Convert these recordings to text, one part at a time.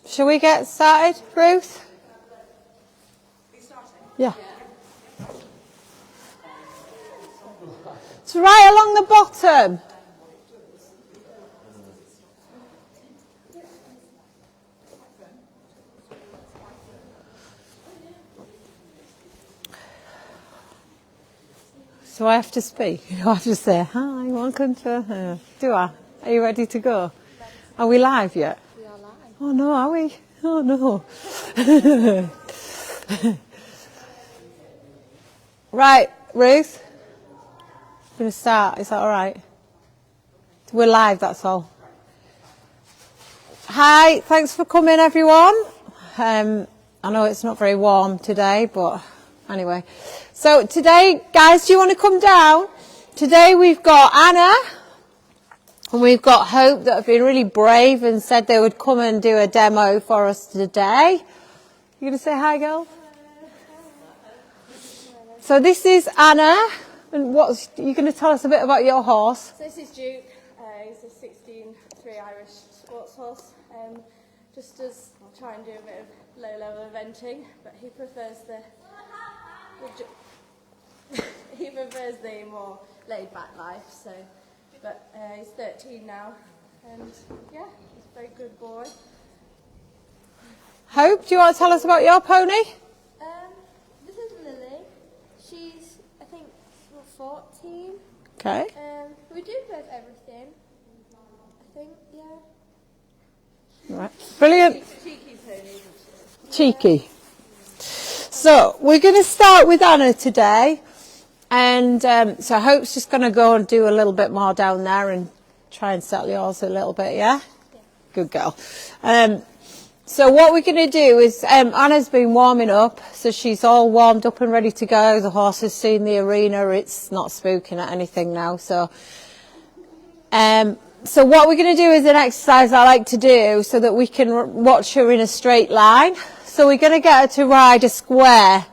Shall we get started, Ruth? Yeah. It's right along the bottom. So I have to speak. I have to say, hi, welcome to... do I? Are you ready to go? Are we live yet? We are live. Oh no, are we? Oh no. Right, Ruth. I'm going to start. Is that all right? We're live, that's all. Hi, thanks for coming, everyone. I know it's not very warm today, but anyway. So today, guys, do you want to come down? Today we've got Anna and we've got Hope that have been really brave and said they would come and do a demo for us today. You going to say hi, girl? So this is Anna, and what's you going to tell us a bit about your horse? So this is Duke. He's a 16-3 Irish sports horse. Just does try and do a bit of low-level eventing, but he prefers the more laid-back life. So, but he's 13 now, and yeah, he's a very good boy. Hope, do you want to tell us about your pony? This is Lily. She's, I think, 14. Okay. We do both everything. I think, yeah. Right. Brilliant. Cheeky pony, isn't she? Cheeky. So we're going to start with Anna today, and so Hope's just going to go and do a little bit more down there and try and settle yours a little bit, yeah? Good girl. So what we're going to do is Anna's been warming up, so she's all warmed up and ready to go. The horse has seen the arena. It's not spooking at anything now. So what we're going to do is an exercise I like to do so that we can watch her in a straight line. So we're going to get her to ride a square,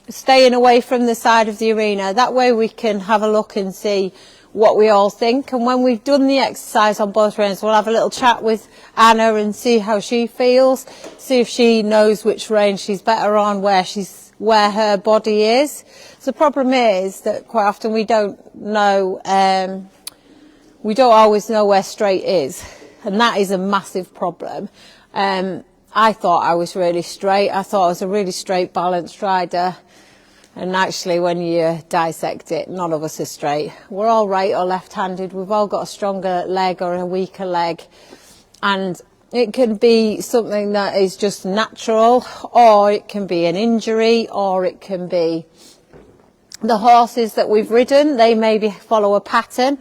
staying away from the side of the arena. That way we can have a look and see what we all think, and when we've done the exercise on both reins, we'll have a little chat with Anna and see how she feels, see if she knows which rein she's better on, where her body is. So the problem is that quite often we don't always know where straight is, and that is a massive problem. I thought I was really straight. I thought I was a really straight, balanced rider. And actually, when you dissect it, none of us are straight. We're all right or left-handed. We've all got a stronger leg or a weaker leg. And it can be something that is just natural, or it can be an injury, or it can be the horses that we've ridden. They maybe follow a pattern.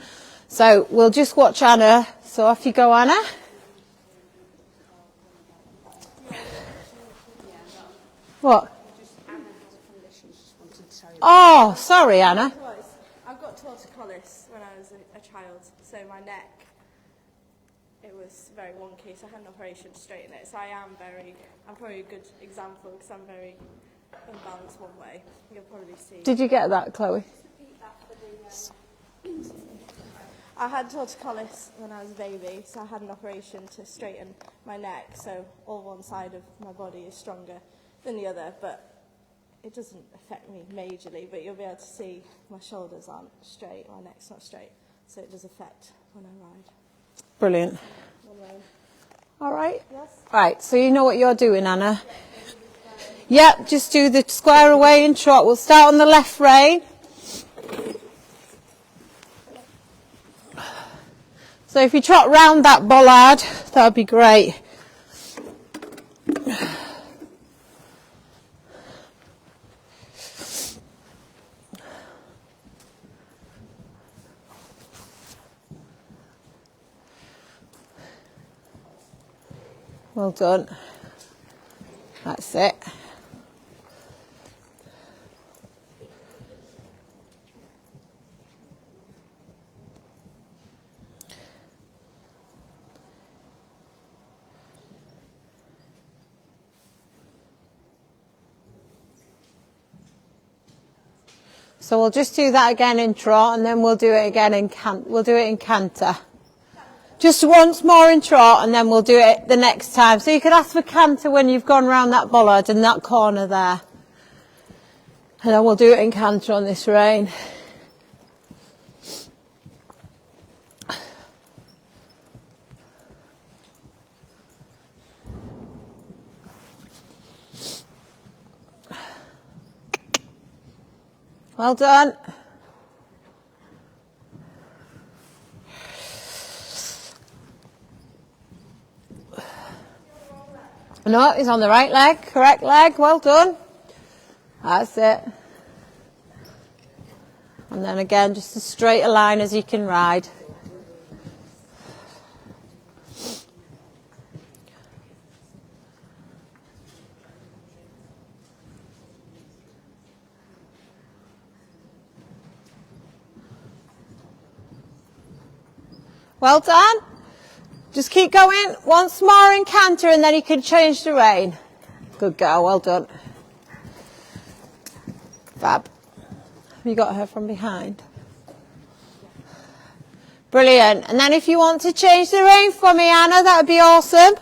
So we'll just watch Anna. So off you go, Anna. What? Oh, sorry, Anna. I've got torticollis when I was a child, so my neck, it was very wonky, so I had an operation to straighten it. So I'm probably a good example because I'm very unbalanced one way. You'll probably see. Did you get that, Chloe? I had torticollis when I was a baby, so I had an operation to straighten my neck, so all one side of my body is stronger than the other, but it doesn't affect me majorly, but you'll be able to see my shoulders aren't straight, my neck's not straight, so it does affect when I ride. Brilliant. All right. Yes. Right, so you know what you're doing, Anna? Yep, just do the square away and trot. We'll start on the left rein. So if you trot round that bollard, that would be great. Well done. That's it. So we'll just do that again in trot, and then we'll do it again in canter. Just once more in trot, and then we'll do it the next time. So you could ask for canter when you've gone round that bollard in that corner there. And then we'll do it in canter on this rein. Well done. No, he's on the right leg, correct leg, well done. That's it. And then again, just as straight a line as you can ride. Well done. Just keep going. Once more in canter, and then you can change the rein. Good girl, well done. Fab. Have you got her from behind? Brilliant. And then if you want to change the rein for me, Anna, that would be awesome.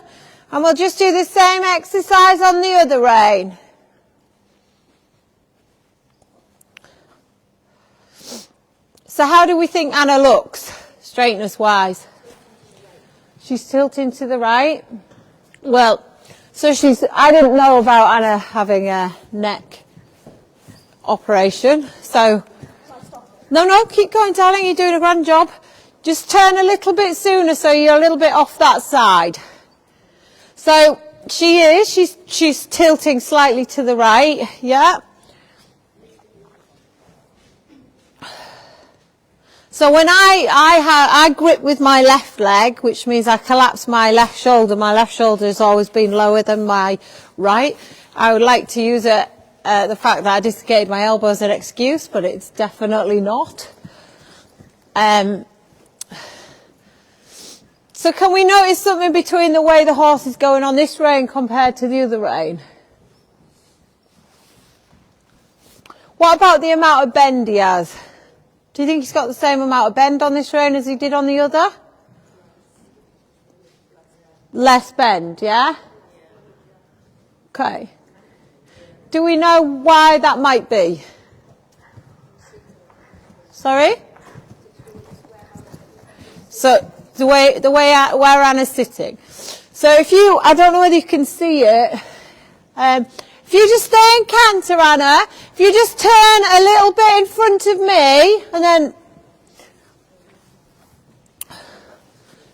And we'll just do the same exercise on the other rein. So how do we think Anna looks, straightness wise? She's tilting to the right. Well, so I didn't know about Anna having a neck operation. So, no, keep going, darling. You're doing a grand job. Just turn a little bit sooner so you're a little bit off that side. So she's tilting slightly to the right. Yeah. So when I grip with my left leg, which means I collapse my left shoulder. My left shoulder has always been lower than my right. I would like to use the fact that I dislocated my elbow as an excuse, but it's definitely not. So can we notice something between the way the horse is going on this rein compared to the other rein? What about the amount of bend he has? Do you think he's got the same amount of bend on this rein as he did on the other? Less bend, yeah? Okay. Do we know why that might be? Sorry? So the way where Anna's sitting. So I don't know whether you can see it. If you just stay in canter, Anna, if you just turn a little bit in front of me, and then,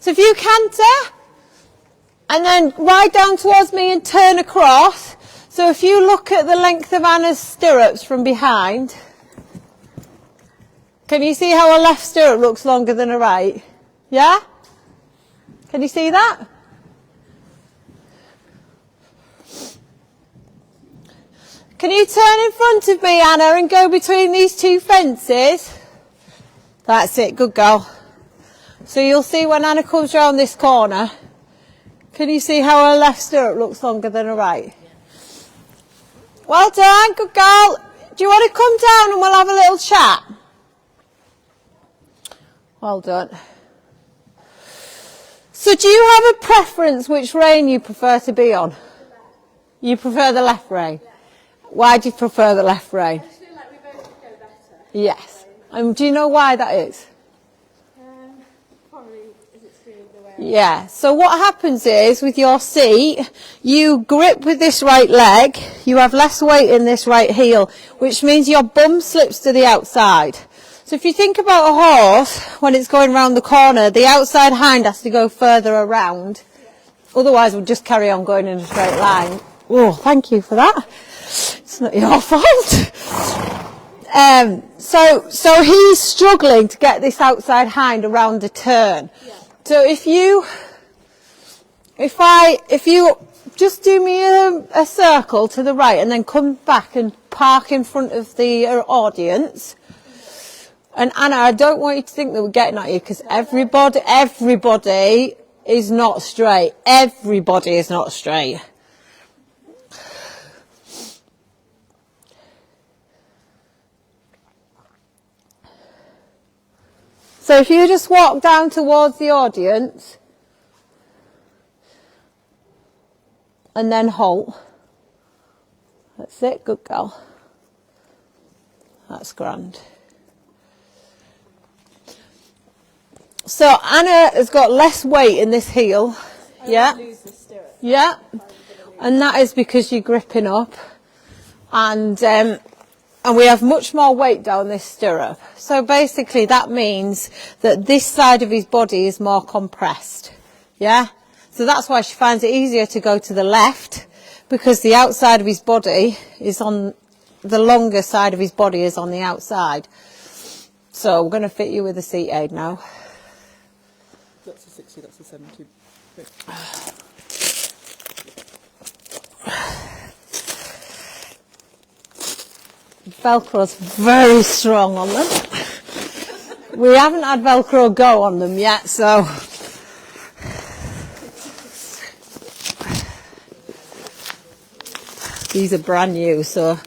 so if you canter, and then ride down towards me and turn across, so if you look at the length of Anna's stirrups from behind, can you see how a left stirrup looks longer than a right? Yeah? Can you see that? Can you turn in front of me, Anna, and go between these two fences? That's it, good girl. So you'll see when Anna comes round this corner, can you see how her left stirrup looks longer than her right? Well done, good girl. Do you want to come down and we'll have a little chat? Well done. So do you have a preference which rein you prefer to be on? You prefer the left rein? Why do you prefer the left rein? I just feel like we both go better. Yes. Do you know why that is? Probably is it through the way. Yeah. So what happens is with your seat, you grip with this right leg, you have less weight in this right heel, which means your bum slips to the outside. So if you think about a horse, when it's going round the corner, the outside hind has to go further around. Otherwise, we'll just carry on going in a straight line. Oh, thank you for that. It's not your fault. So he's struggling to get this outside hind around the turn. Yeah. So if you just do me a circle to the right and then come back and park in front of the audience. And Anna, I don't want you to think that we're getting at you because everybody is not straight. Everybody is not straight. So if you just walk down towards the audience and then halt. That's it, good girl. That's grand. So Anna has got less weight in this heel. Yeah. Lose the stirrup. Yeah. And that is because you're gripping up. And we have much more weight down this stirrup. So basically that means that this side of his body is more compressed. Yeah? So that's why she finds it easier to go to the left, because the outside of his body is on, the longer side of his body is on the outside. So we're going to fit you with a seat aid now. That's a 60, that's a 70. Velcro's very strong on them. We haven't had Velcro go on them yet, so these are brand new, so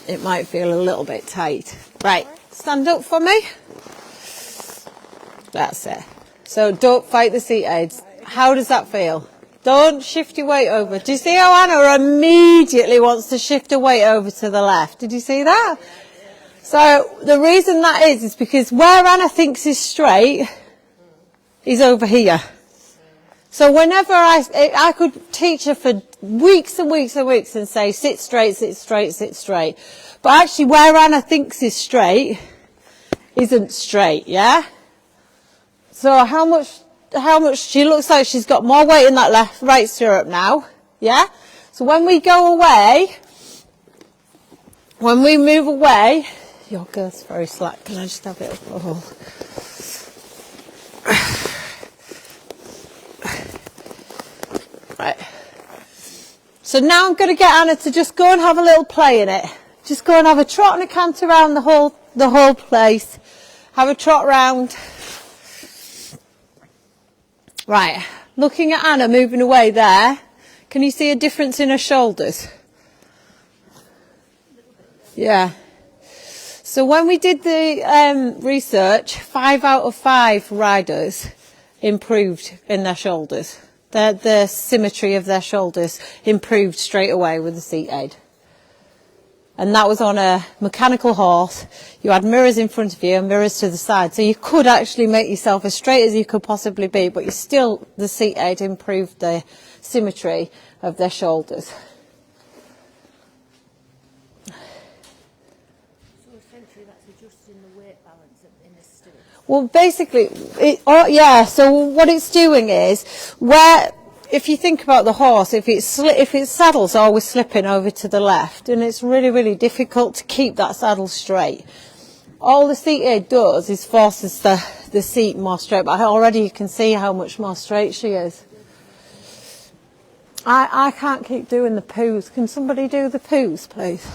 it might feel a little bit tight. Right, stand up for me. That's it. So don't fight the seat aids. How does that feel? Don't shift your weight over. Do you see how Anna immediately wants to shift her weight over to the left? Did you see that? So the reason that is because where Anna thinks is straight is over here. So whenever I could teach her for weeks and weeks and weeks and say, sit straight, sit straight, sit straight. But actually where Anna thinks is straight isn't straight, yeah? So how much she looks like she's got more weight in that right stirrup now, yeah? So when we go away, when we move away, your girth's very slack, can I just have it up a hole? Right. So now I'm going to get Anna to just go and have a little play in it. Just go and have a trot and a cant around the whole place. Have a trot round. Right, looking at Anna moving away there, can you see a difference in her shoulders? Yeah. So when we did the research, 5 out of 5 riders improved in their shoulders. The symmetry of their shoulders improved straight away with the seat aid. And that was on a mechanical horse. You had mirrors in front of you and mirrors to the side. So you could actually make yourself as straight as you could possibly be, but the seat aid improved the symmetry of their shoulders. So essentially that's adjusting the weight balance in this stirrup? Well, basically, so what it's doing is, if you think about the horse, if its saddle's always slipping over to the left, and it's really, really difficult to keep that saddle straight. All the seat aid does is forces the seat more straight, but already you can see how much more straight she is. I can't keep doing the poos. Can somebody do the poos, please?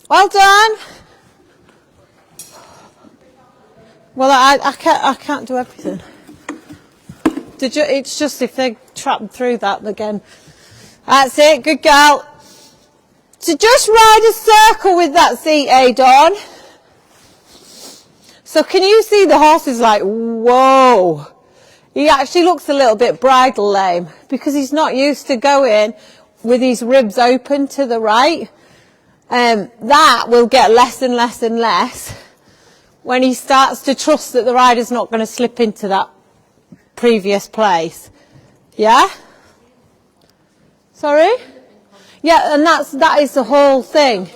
Well done. Well, I can't do everything. It's just if they trap through that again. That's it, good girl. So just ride a circle with that seat aid on. So can you see the horse is like, whoa. He actually looks a little bit bridle lame because he's not used to going with his ribs open to the right. That will get less and less and less when he starts to trust that the rider's not going to slip into that previous place. Yeah? Sorry? Yeah, and that is the whole thing.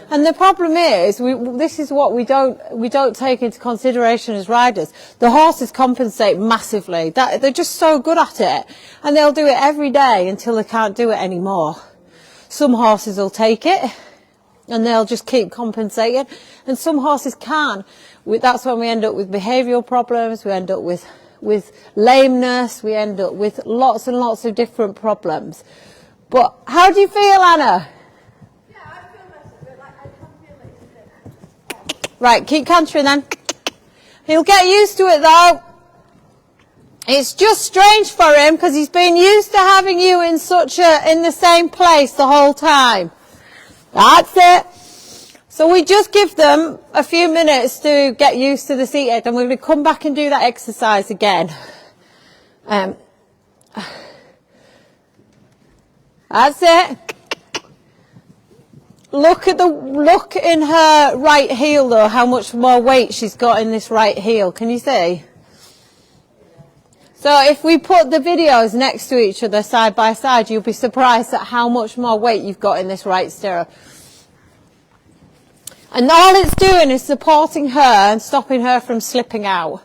And the problem is, this is what we don't take into consideration as riders. The horses compensate massively. They're just so good at it. And they'll do it every day until they can't do it anymore. Some horses will take it and they'll just keep compensating. And some horses can't. That's when we end up with behavioural problems, we end up with lameness, we end up with lots and lots of different problems. But how do you feel, Anna? Yeah, I feel better, but I can't feel like it's Right, keep cantering then. He'll get used to it though. It's just strange for him because he's been used to having you in the same place the whole time. That's it. So we just give them a few minutes to get used to the seat aid, and we're going to come back and do that exercise again. That's it. Look in her right heel though, how much more weight she's got in this right heel. Can you see? So if we put the videos next to each other side by side, you'll be surprised at how much more weight you've got in this right stirrup. And all it's doing is supporting her and stopping her from slipping out.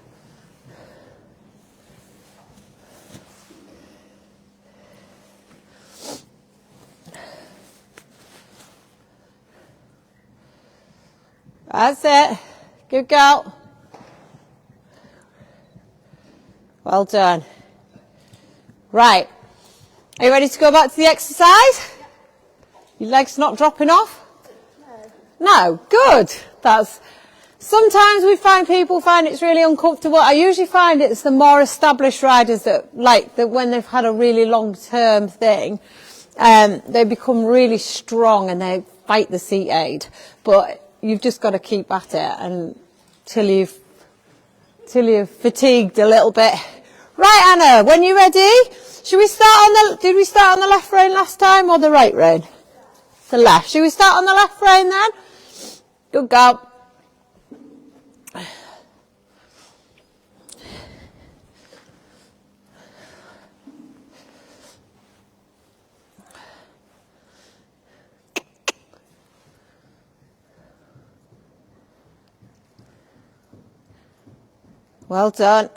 That's it. Good girl. Well done. Right. Are you ready to go back to the exercise? Your legs not dropping off? No. Good. Sometimes we find people find it's really uncomfortable. I usually find it's the more established riders that like that when they've had a really long-term thing, they become really strong and they fight the seat aid. But you've just got to keep at it till you've fatigued a little bit. Right, Anna, when you're ready, did we start on the left rein last time or the right rein? The left. Should we start on the left rein then? Good girl. Well done.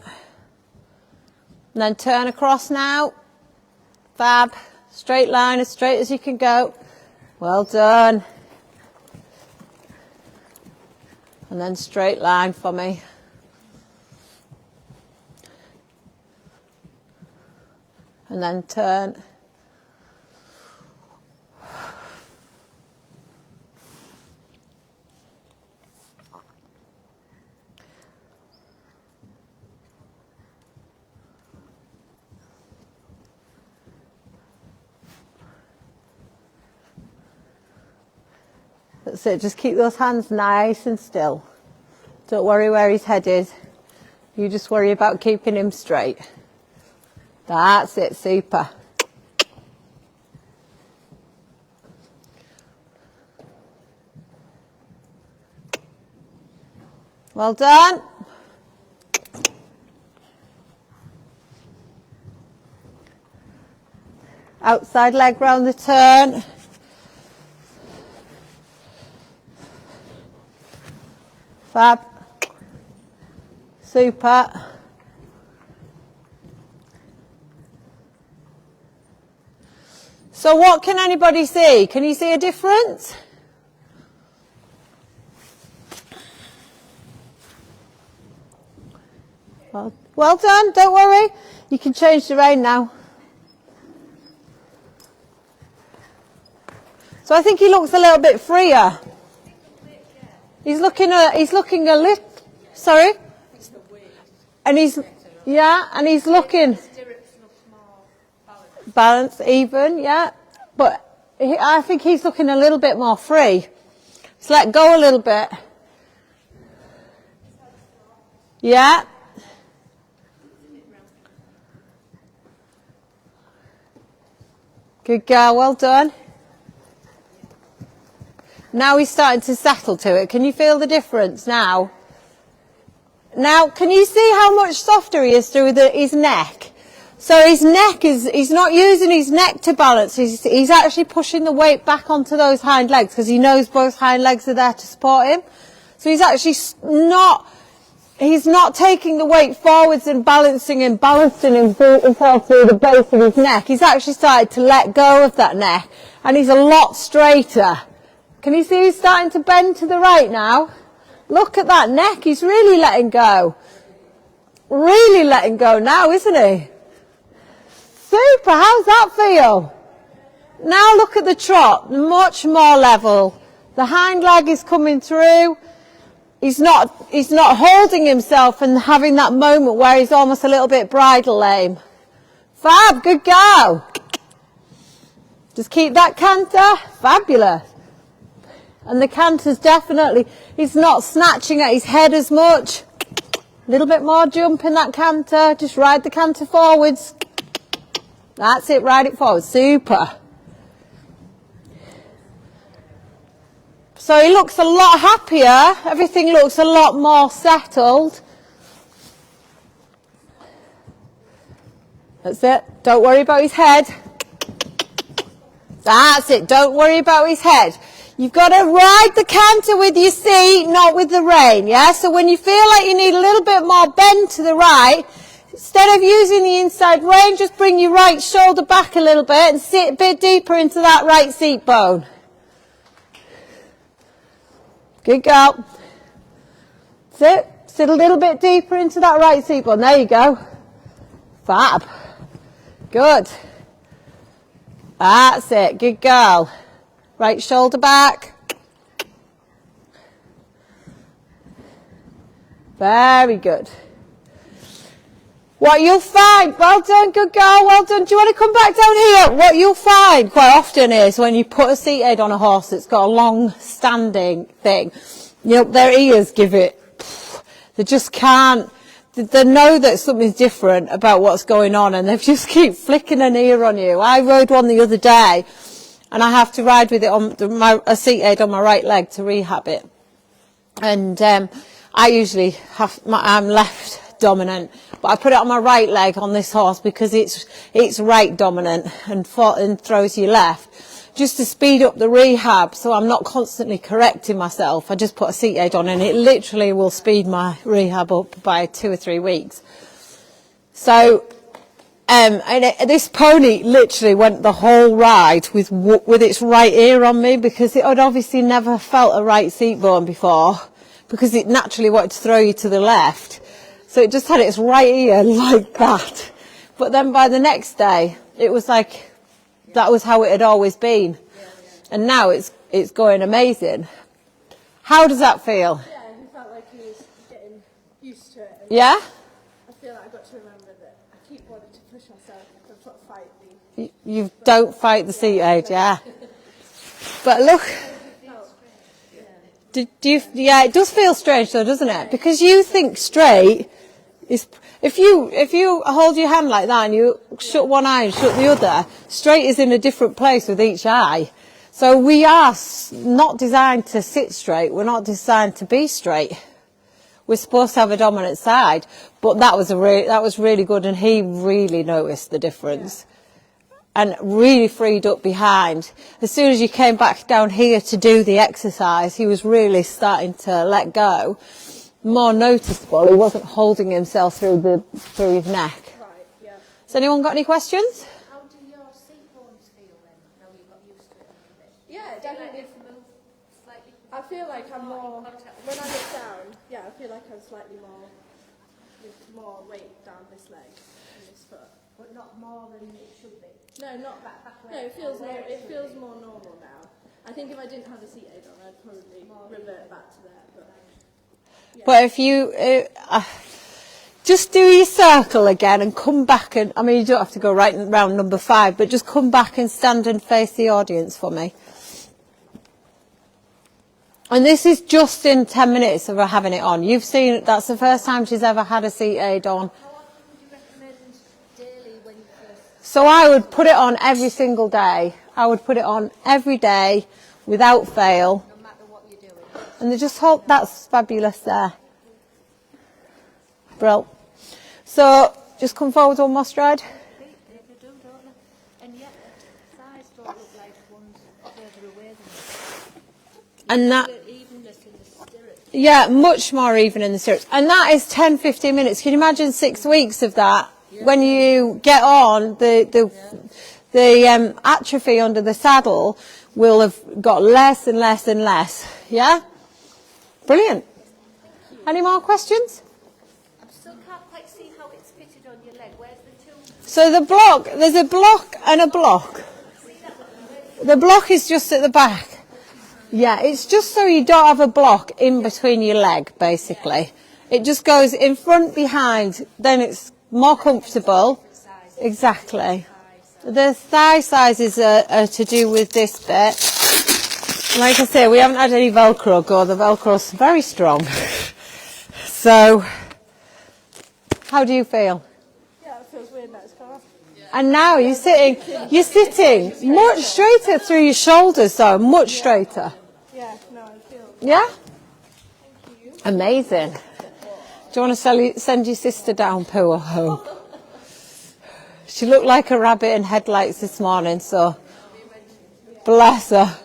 And then turn across now. Fab. Straight line, as straight as you can go. Well done. And then straight line for me. And then turn. That's it, just keep those hands nice and still. Don't worry where his head is. You just worry about keeping him straight. That's it, super. Well done. Outside leg round the turn. Fab. Super. So what can anybody see? Can you see a difference? Well done, don't worry. You can change the rein now. So I think he looks a little bit freer. He's looking a little, sorry? And he's looking balanced, even, yeah. But I think he's looking a little bit more free. Just let go a little bit. Yeah. Good girl, well done. Now he's starting to settle to it. Can you feel the difference now? Now, can you see how much softer he is through his neck? So his neck he's not using his neck to balance. He's actually pushing the weight back onto those hind legs because he knows both hind legs are there to support him. So he's actually he's not taking the weight forwards and balancing himself through the base of his neck. He's actually started to let go of that neck and he's a lot straighter. Can you see he's starting to bend to the right now? Look at that neck. He's really letting go. Really letting go now, isn't he? Super. How's that feel? Now look at the trot. Much more level. The hind leg is coming through. He's not holding himself and having that moment where he's almost a little bit bridle lame. Fab. Good go. Just keep that canter. Fabulous. And the canter's definitely, he's not snatching at his head as much. A little bit more jump in that canter. Just ride the canter forwards. That's it, ride it forward. Super. So he looks a lot happier. Everything looks a lot more settled. That's it. Don't worry about his head. That's it. Don't worry about his head. You've got to ride the canter with your seat, not with the rein, yeah? So when you feel like you need a little bit more bend to the right, instead of using the inside rein, just bring your right shoulder back a little bit and sit a bit deeper into that right seat bone. Good girl. Sit a little bit deeper into that right seat bone. There you go. Fab. Good. That's it. Good girl. Right shoulder back. Very good. What you'll find, well done, good girl, well done. Do you want to come back down here? What you'll find quite often is when you put a seat aid on a horse that's got a long standing thing, you know, their ears give it, they just can't, they know that something's different about what's going on and they just keep flicking an ear on you. I rode one the other day and I have to ride with it on a seat aid on my right leg to rehab it. And I usually I'm left dominant, but I put it on my right leg on this horse because it's right dominant and throws you left, just to speed up the rehab so I'm not constantly correcting myself. I just put a seat aid on and it literally will speed my rehab up by 2 or 3 weeks. So this pony literally went the whole ride with its right ear on me because it had obviously never felt a right seat bone before, because it naturally wanted to throw you to the left. So it just had its right ear like that. But then by the next day, it was like that was how it had always been. And now it's going amazing. How does that feel? Yeah, he felt like he was getting used to it. And Yeah? I feel like I've got to remember that I keep wanting to push myself and sort of fight the... You don't fight the seat aid, yeah. But look... yeah, it does feel strange though, doesn't it? Because you think straight is, if you hold your hand like that and you shut one eye and shut the other, straight is in a different place with each eye. So we are not designed to sit straight. We're not designed to be straight. We're supposed to have a dominant side, but that was really good, and he really noticed the difference. And really freed up behind. As soon as you came back down here to do the exercise, he was really starting to let go. More noticeable. He wasn't holding himself through his neck. Right, yeah. Has anyone got any questions? How do your seat bones feel then, now you got used to it a little bit? Yeah, Do you definitely. like it to move slightly? I feel like I'm more, when I look down, yeah, I feel like I'm slightly more, with more weight down this leg and this foot. But not more than it should be. No, not that. No, it feels more normal now. I think if I didn't have a seat aid on, I'd probably revert back to there. But yeah. But if you just do your circle again and come back, and I mean you don't have to go right round number 5, but just come back and stand and face the audience for me. And this is just in 10 minutes of her having it on. You've seen it, that's the first time she's ever had a seat aid on. How often would you recommend daily when you first... So I would put it on every single day. I would put it on every day without fail. No matter what you're doing? And they just hold, that's fabulous there. Brill. So just come forward one more stride. They do, don't they? And yet the thighs don't look like one's further away than And that, the evenness in the stirrups. yeah, much more even in the stirrups. And that is 10-15 minutes. Can you imagine 6 weeks of that? When you get on, the atrophy under the saddle will have got less and less and less. Yeah? Brilliant. Any more questions? I still can't quite see how it's fitted on your leg. Where's the two? So the block, there's a block and a block. The block is just at the back. Yeah, it's just so you don't have a block in between your leg, basically. It just goes in front, behind, then it's more comfortable. Exactly. The thigh sizes are to do with this bit. Like I say, we haven't had any Velcro go. The Velcro's very strong. So, how do you feel? Yeah, it feels weird now it's come off. And now you're sitting much straighter through your shoulders, though, much straighter. Yeah, no, I feel. Yeah? Amazing. Do you want to send your sister down, Pooh, or home? She looked like a rabbit in headlights this morning, so bless her.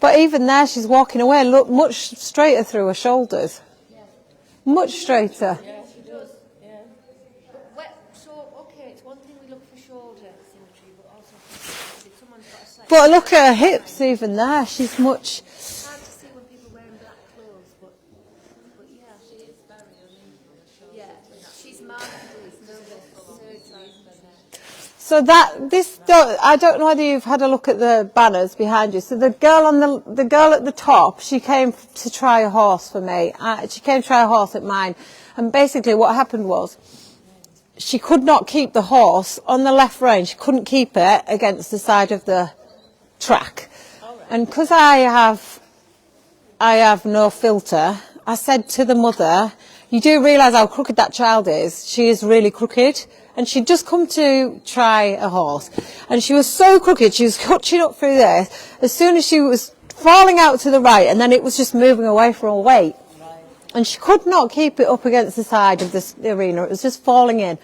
But even there, she's walking away, look much straighter through her shoulders. Much straighter. Yeah, she does. Yeah. Okay, it's one thing we look for shoulder symmetry, but also if someone's got a slight... But look at her hips, even there. She's much... It's hard to see when people are wearing black clothes, but yeah. She is very uneven on the shoulder. Yeah, she's markedly surgery, isn't it? So I don't know whether you've had a look at the banners behind you. So the girl at the top, she came to try a horse for me. She came to try a horse at mine, and basically what happened was she could not keep the horse on the left rein. She couldn't keep it against the side of the track, and because I have no filter, I said to the mother, "You do realise how crooked that child is? She is really crooked." And she'd just come to try a horse. And she was so crooked, she was hutching up through there. As soon as she was falling out to the right, and then it was just moving away from her weight. And she could not keep it up against the side of the arena. It was just falling in.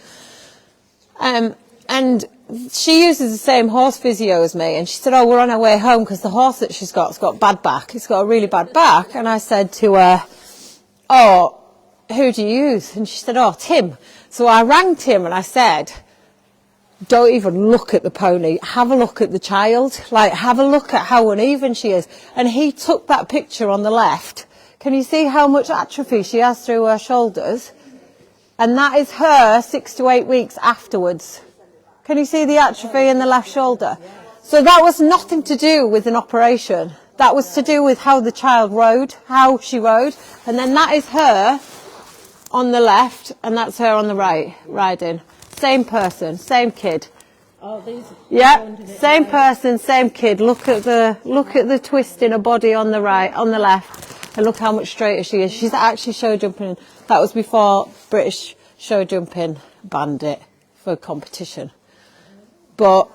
And she uses the same horse physio as me. And she said, "Oh, we're on our way home because the horse that she's got's got bad back. It's got a really bad back." And I said to her, "Oh, who do you use?" And she said, "Oh, Tim." So I rang Tim and I said, "Don't even look at the pony. Have a look at the child. Like, have a look at how uneven she is." And he took that picture on the left. Can you see how much atrophy she has through her shoulders? And that is her 6 to 8 weeks afterwards. Can you see the atrophy in the left shoulder? So that was nothing to do with an operation. That was to do with how the child rode, how she rode. And then that is her on the left, and that's her on the right, riding. Same person, same kid. Oh, these. Yeah, same person, same kid. Look at the twist in her body on the right, on the left, and look how much straighter she is. She's actually show jumping. That was before British show jumping banned it for competition. But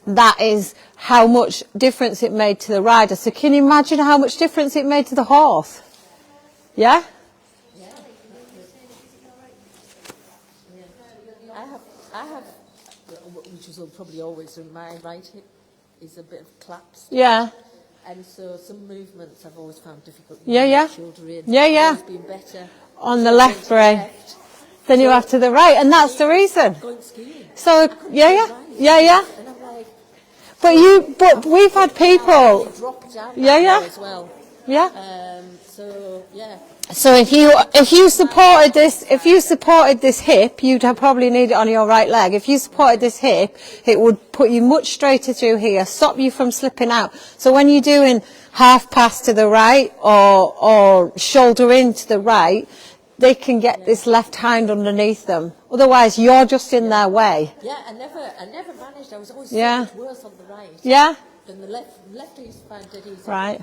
that is how much difference it made to the rider. So can you imagine how much difference it made to the horse? Yeah? I have, which is probably always in my right hip, is a bit of collapse. Yeah. And so some movements I've always found difficult. Yeah. Shoulder in. Yeah. Always been better. On the left brain. Then you have to the right, and that's the reason. Going skiing. So yeah. And I'm like, But we've had people. drop down Yeah. as well. Yeah. So yeah. So if you supported this hip, you'd probably need it on your right leg. If you supported this hip, it would put you much straighter through here, stop you from slipping out. So when you're doing half pass to the right or shoulder in to the right, they can get this left hind underneath them. Otherwise, you're just in their way. Yeah, I never managed. I was always so Yeah. much worse on the right. Yeah. Than the left. Left I used to find dead easy. Right.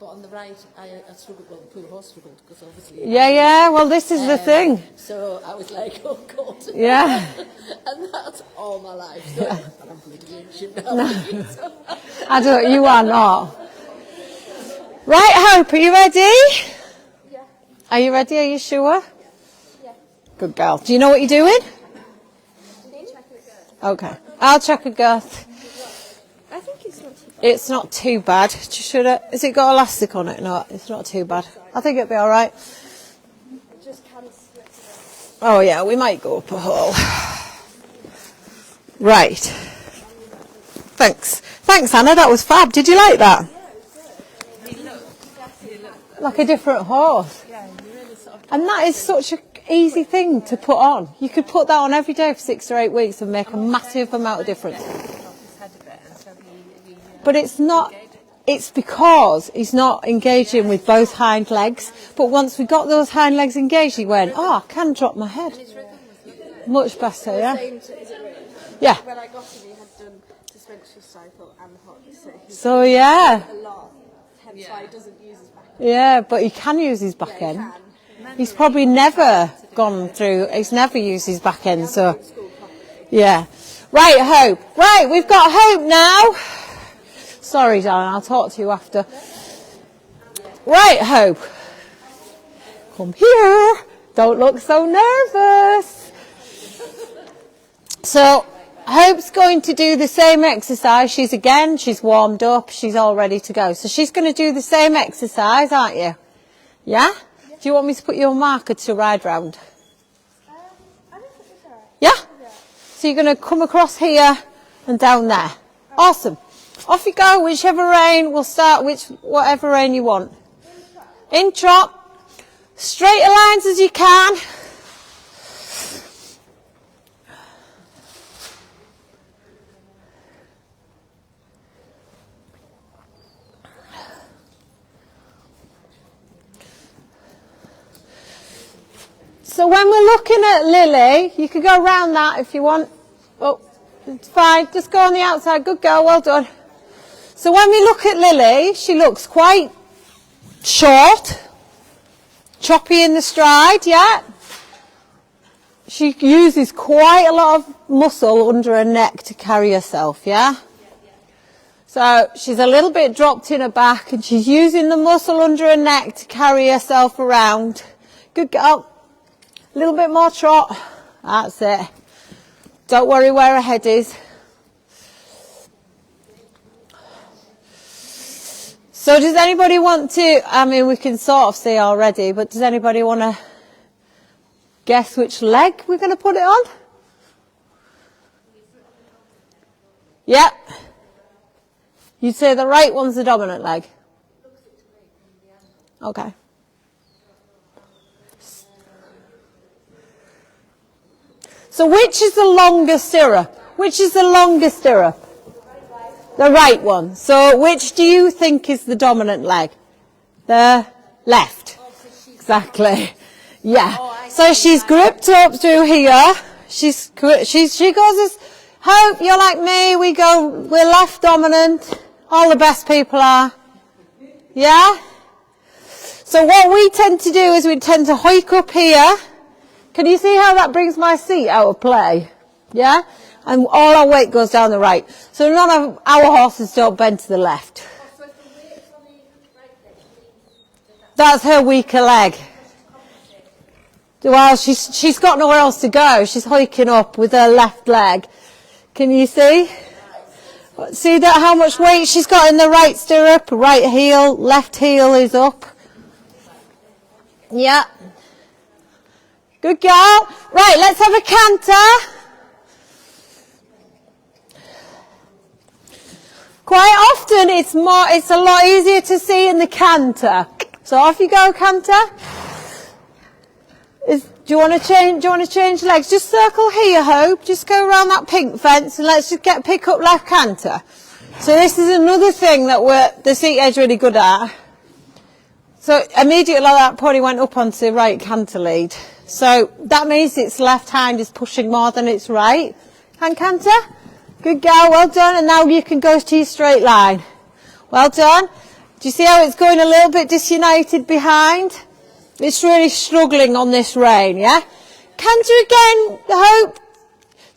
But on the right, I struggled. Well, the poor horse struggled because obviously. Yeah. Well, this is the thing. So I was like, oh God. Yeah. And that's all my life. So I'm bleeding ancient now. I don't. You are not. Right, Hope. Are you ready? Yeah. Are you ready? Are you sure? Yeah. Good girl. Do you know what you're doing? Do you need to check it Okay. I'll check a girth. I think it's not too bad. It's not too bad. Should it? Has it got elastic on it? No, it's not too bad. I think it'll be all right. It just can't slip it. Oh yeah, we might go up a hole. Right. Thanks, Anna. That was fab. Did you like that? Like a different horse. And that is such an easy thing to put on. You could put that on every day for 6 or 8 weeks and make a massive amount of difference. But it's not. It's because he's not engaging with both hind legs. But once we got those hind legs engaged, he went, "Oh, I can drop my head." Much better, yeah. Yeah. When I got him, he had done suspension, so I thought, and hot, so he's So yeah, a lot. Hence why he doesn't use his back. yeah, but he can use his back Yeah, he end. can. He's probably never gone through, he's never used his back end, so, Go to school properly. yeah. Right, Hope. Right, we've got Hope now. Sorry, darling, I'll talk to you after. Right, Hope. Come here. Don't look so nervous. So, Hope's going to do the same exercise. She's warmed up, she's all ready to go. So she's going to do the same exercise, aren't you? Yeah? Do you want me to put your marker to ride round? I don't think it's alright. Yeah? Yeah. So you're going to come across here and down there. Awesome. Off you go, whichever rein, we'll start whatever rein you want. In trot. Straight lines as you can. So when we're looking at Lily, you could go around that if you want. Oh, it's fine. Just go on the outside. Good girl. Well done. So when we look at Lily, she looks quite short, choppy in the stride, yeah? She uses quite a lot of muscle under her neck to carry herself, yeah? So she's a little bit dropped in her back and she's using the muscle under her neck to carry herself around. Good girl. A little bit more trot. That's it. Don't worry where her head is. So does anybody want to, I mean we can sort of see already, but does anybody want to guess which leg we're going to put it on? Yep. You'd say the right one's the dominant leg. Okay. So which is the longest stirrup? Which is the longest stirrup? The right one. So which do you think is the dominant leg? The left. Exactly. Yeah. So she's gripped up through here. She goes as, Hope, you're like me, we're left dominant. All the best people are. Yeah? So what we tend to do is we tend to hike up here. Can you see how that brings my seat out of play? Yeah? And all our weight goes down the right. So none of our horses don't bend to the left. That's her weaker leg. Well, she's got nowhere else to go. She's hiking up with her left leg. Can you see? See that how much weight she's got in the right stirrup, right heel, left heel is up. Yeah. Good girl. Right, let's have a canter. Quite often it's a lot easier to see in the canter. So off you go, canter. Do you want to change legs? Just circle here, Hope. Just go around that pink fence and let's just pick up left canter. So this is another thing that the seat edge really good at. So immediately that pony went up onto right canter lead. So that means its left hind is pushing more than its right. Hand canter. Good girl, well done. And now you can go to your straight line. Well done. Do you see how it's going a little bit disunited behind? It's really struggling on this rein, yeah? Canter again, Hope.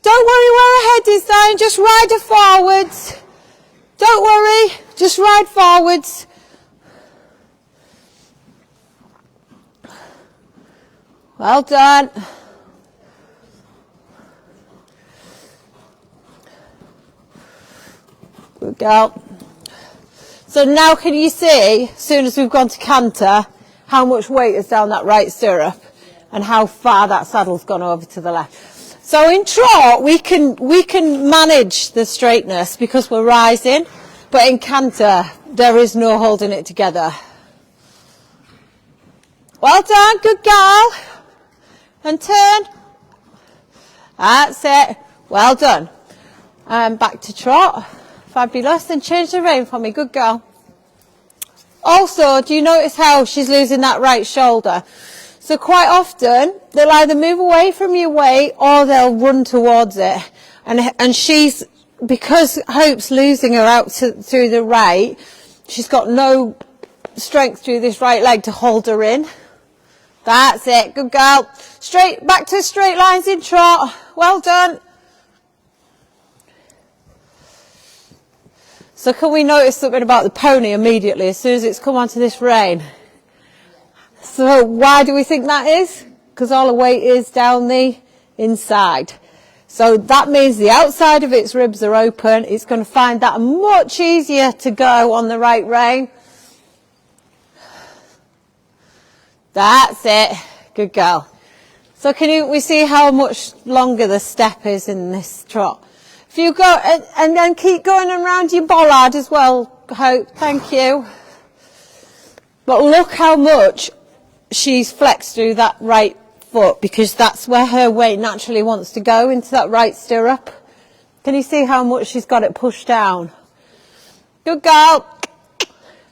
Don't worry where her head is, darling. Just ride her forwards. Don't worry. Just ride forwards. Well done. Good girl. So now can you see, as soon as we've gone to canter, how much weight is down that right stirrup and how far that saddle's gone over to the left. So in trot, we can manage the straightness because we're rising, but in canter, there is no holding it together. Well done, good girl. And turn. That's it. Well done. Back to trot. Fabulous. And change the rein for me. Good girl. Also, do you notice how she's losing that right shoulder? So quite often, they'll either move away from your weight or they'll run towards it. And she's, because Hope's losing her out through the right, she's got no strength through this right leg to hold her in. That's it, good girl. Straight, back to straight lines in trot. Well done. So can we notice something about the pony immediately as soon as it's come onto this rein? So why do we think that is? Because all the weight is down the inside. So that means the outside of its ribs are open. It's going to find that much easier to go on the right rein. That's it. Good girl. So we see how much longer the step is in this trot? If you go, and then keep going around your bollard as well, Hope. Thank you. But look how much she's flexed through that right foot, because that's where her weight naturally wants to go, into that right stirrup. Can you see how much she's got it pushed down? Good girl. A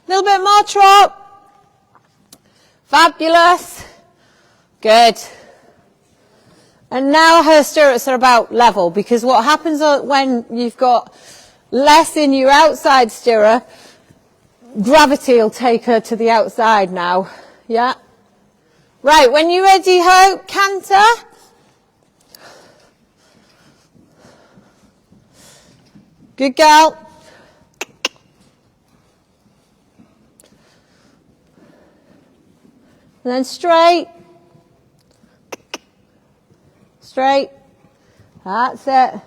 little bit more trot. Fabulous. Good. And now her stirrups are about level, because what happens when you've got less in your outside stirrup, gravity will take her to the outside now. Yeah. Right, when you're ready, Hope, canter. Good girl. And then straight. Straight. That's it.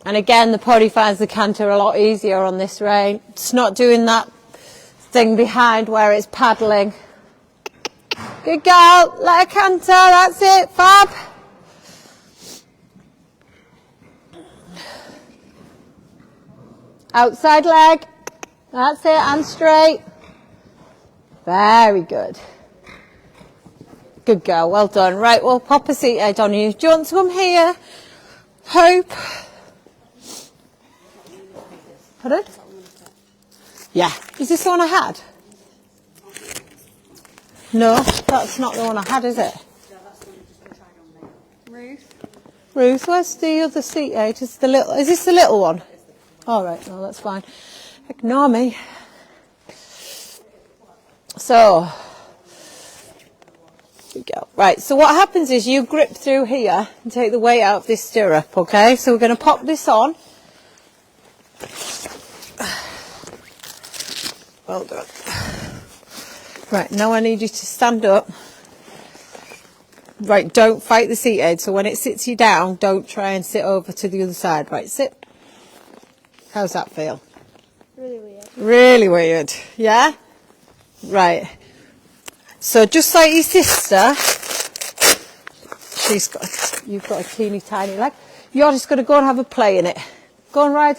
And again, the pony finds the canter a lot easier on this rein. It's not doing that thing behind where it's paddling. Good girl. Let her canter. That's it. Fab. Outside leg. That's it. And straight. Very good. Good girl, well done. Right, we'll pop a seat aid on you. Do you want to come here, Hope? Pardon? Yeah. Is this the one I had? No, that's not the one I had, is it? Ruth? Ruth, where's the other seat aid? Is this the little one? All right, no, that's fine. Ignore me. So... go. Right, so what happens is you grip through here and take the weight out of this stirrup, okay? So we're going to pop this on. Well done. Right, now I need you to stand up. Right, don't fight the seat aid. So when it sits you down, don't try and sit over to the other side. Right, sit. How's that feel? Really weird. Really weird, yeah? Right. So just like your sister, you've got a teeny tiny leg. You're just going to go and have a play in it. Go and ride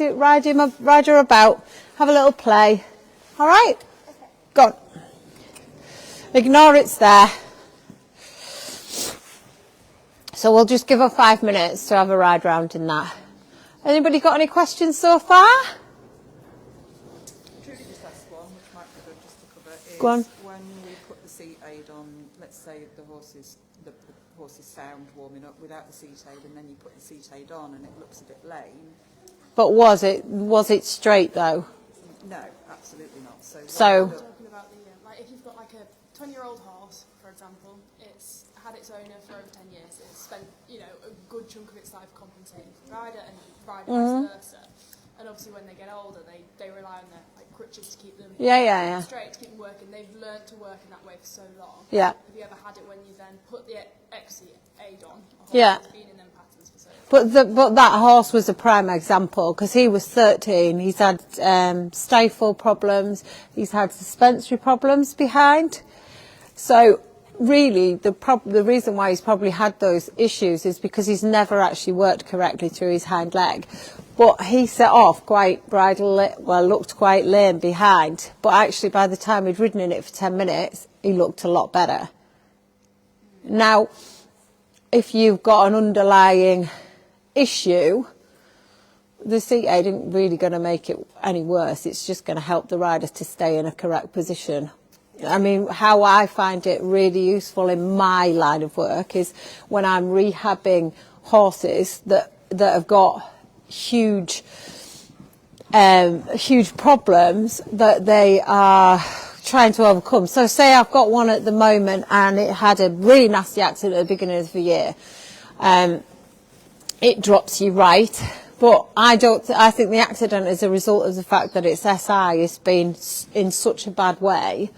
her about, have a little play. All right? Okay. Go on. Ignore it's there. So we'll just give her 5 minutes to have a ride round in that. Anybody got any questions so far? Trudy just asked one, which might be good just to cover, is Go on. when we put the seat aid on, let's say the horse is sound warming up without the seat aid, and then you put the seat aid on and it looks a bit lame. But was it straight though? No, absolutely not. So Talking about like if you've got like a 20-year-old horse, for example, it's had its owner for over 10 years. It's spent, a good chunk of its life compensating for the rider and rider vice versa. And obviously when they get older, they rely on their crutches to keep them straight, to keep them working. They've learnt to work in that way for so long. Yeah. Have you ever had it when you then put the exit aid on? Yeah. Been in them patterns for so long. But that horse was a prime example, because he was 13. He's had stifle problems. He's had suspensory problems behind. So really, the reason why he's probably had those issues is because he's never actually worked correctly through his hind leg. But he set off looked quite lame behind. But actually, by the time he'd ridden in it for 10 minutes, he looked a lot better. Now, if you've got an underlying issue, the seat aid isn't really going to make it any worse. It's just going to help the rider to stay in a correct position. I mean, how I find it really useful in my line of work is when I'm rehabbing horses that have got huge problems that they are trying to overcome. So say I've got one at the moment and it had a really nasty accident at the beginning of the year. It drops you right. But I think the accident is a result of the fact that its SI has been in such a bad way.